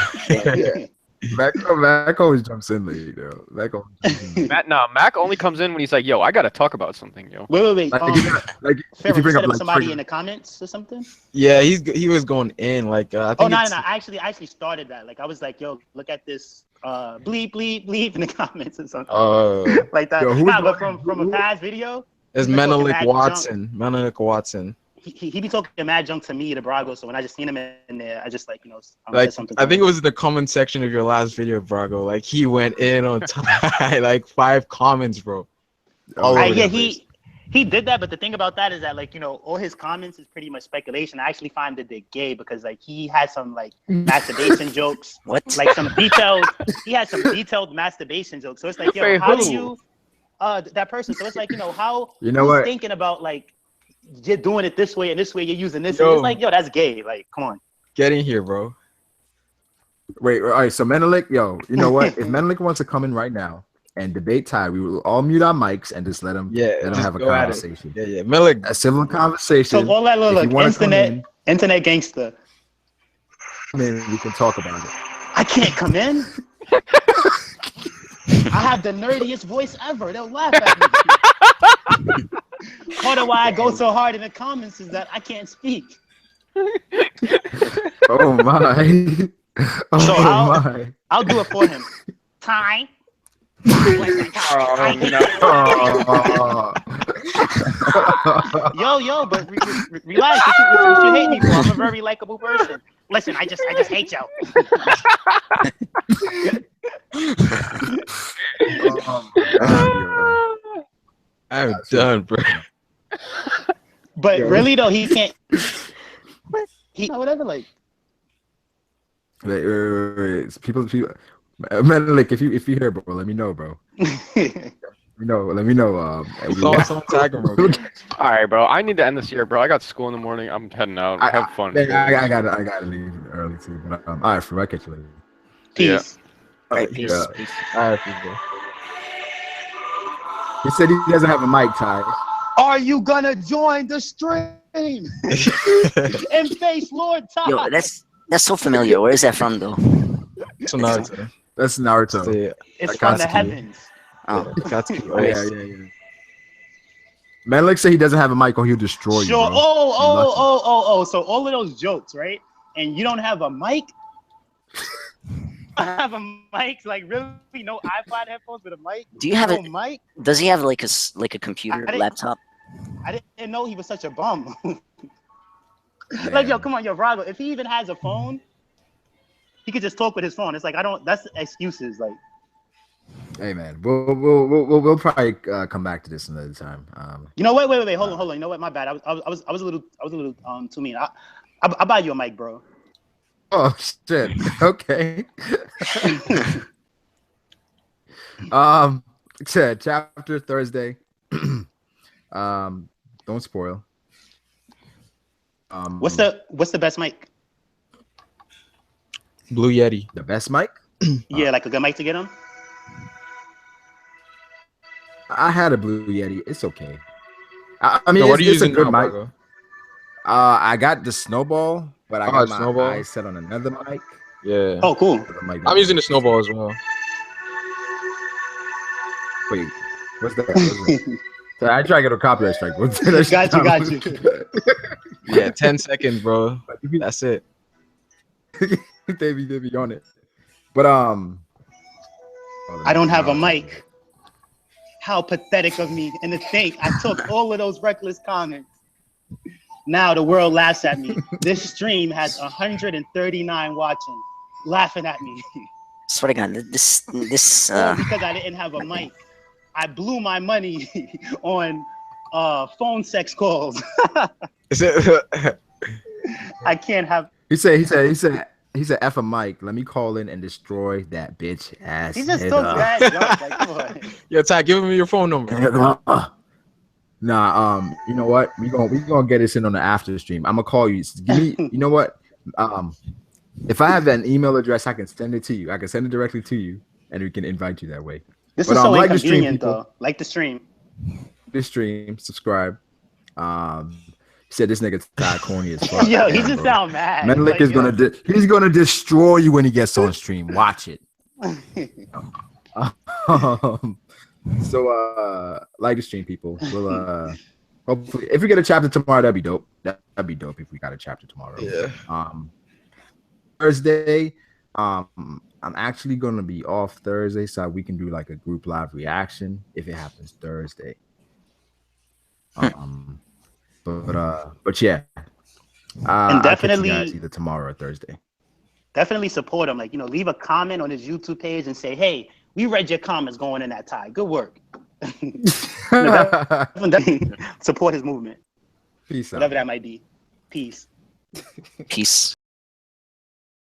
Mac always jumps in late, yo. Mac always jumps in. Mac only comes in when he's like, "Yo, I gotta talk about something, yo." Wait. Like, if Pharaoh, you bring you up said like somebody trigger- in the comments or something? Yeah, he was going in like I think Oh no, it's- I actually started that. Like I was like, yo, look at this bleep in the comments or something. Like that. Yo, who Nah, was but going- from a past video, It's He been talking Menelik mad Watson. Menelik Watson. he be talking mad junk to me to Brago. So when I just seen him in there, I just like, you know, Like said something. I think it was in the comment section of your last video, Brago. Like he went in on Ty, like 5 comments, bro. All over yeah, the place. he did that, but the thing about that is that, like, you know, all his comments is pretty much speculation. I actually find that they're gay because like he had some like masturbation jokes, What? like some detailed. He had some detailed masturbation jokes. So it's like, yo, Wait, how who? do you that person? So it's like, you know, how You know who's what? thinking about like you're doing it this way and this way you're using this. Yo. And it's like, yo, that's gay. Like, come on. Get in here, bro. Wait, all right. So Menelik, yo, you know what? If Menelik wants to come in right now and debate Ty, we will all mute our mics and just let him Yeah, just have a go at it. conversation. Yeah. Menelik, A civil conversation. So all that If you look, wanna come internet gangster. Then we can talk about it. I can't come in. I have the nerdiest voice ever. They'll laugh at me. Part of why I go so hard in the comments is that I can't speak. Oh my. Oh So my. I'll do it for him. Ty. Oh. Yo, but relax. What you hate me for? I'm a very likable person. Listen, I just hate you. Oh my God, I'm done, bro. But Yo. really though, he can't. Whatever. Like, wait. It's people. Menelik, if you hear, bro, let me know, bro. Let me know. Someone tag him, bro. All right, bro. I need to end this here, bro. I got school in the morning. I'm heading out. Have fun. I gotta leave early too. But all right, for I catch you later. peace. All right, peace. Yeah. peace. All right, peace, bro. He said he doesn't have a mic, Ty. Are you gonna join the stream and face Lord Ty? Yo, that's so familiar. Where is that from, though? So Naruto. That's Naruto. It's from the Akatsuki. heavens. Oh, Akatsuki. Oh, yeah. Menelik said he doesn't have a mic or he'll destroy you, Sure. bro. Oh. So all of those jokes, right? And you don't have a mic? I have a mic, like really no iPod headphones with a mic. do you have No it? mic? Does he have like a computer, I didn't- laptop? I didn't know he was such a bum. Like, yo, come on, yo, Brago. If he even has a phone, he could just talk with his phone. It's like that's excuses. Like, Hey man, we'll probably come back to this another time. you know, wait. Hold on. You know what? My bad. I was a little too mean. I'll buy you a mic, bro. Oh shit. Okay. Said chapter Thursday. Don't spoil. What's the best mic? Blue Yeti. the best mic? Yeah, like a good mic to get him. I had a Blue Yeti. It's okay. I mean, So what are you it's a using good now, mic. Brago? I got the Snowball, but I Oh, got my Snowball. eyes set on another mic. Yeah. Oh, cool. The mic I'm using the Snowball as well. Wait, what's that? So I try to get a copyright strike. What's that? Got you. Yeah, 10 seconds, bro. That's it. they be on it. But I don't have a mic. How pathetic of me. And to think I took all of those reckless comments. Now the world laughs at me. This stream has 139 watching, laughing at me. Swear to God, this All because I didn't have a mic. I blew my money on phone sex calls. I can't have. He said, F a Mike, let me call in and destroy that bitch ass. He just took bad jumps. Like, come on. Yo, Ty, give me your phone number. Nah, you know what? We gonna get this in on the after stream. I'm gonna call you. Give me, you know what? If I have an email address, I can send it to you. I can send it directly to you, and we can invite you that way. This But, is so like the stream, inconvenient, people. though. Like the stream. This stream, subscribe. He said this nigga Ty corny as fuck. Yo, he Damn, just bro. sound mad. Menelik Like, is yo. he's gonna destroy you when he gets on stream. Watch it. So like the stream, people. We'll hopefully if we get a chapter tomorrow, that'd be dope. That'd be dope if we got a chapter tomorrow. Yeah. Thursday, I'm actually gonna be off Thursday, so we can do like a group live reaction if it happens Thursday. But yeah. And definitely I'll catch you guys either tomorrow or Thursday. Definitely support him. Like, leave a comment on his YouTube page and say, hey, we read your comments going in that tie. Good work. Definitely support his movement. Peace out. Whatever that might be. Peace. Peace.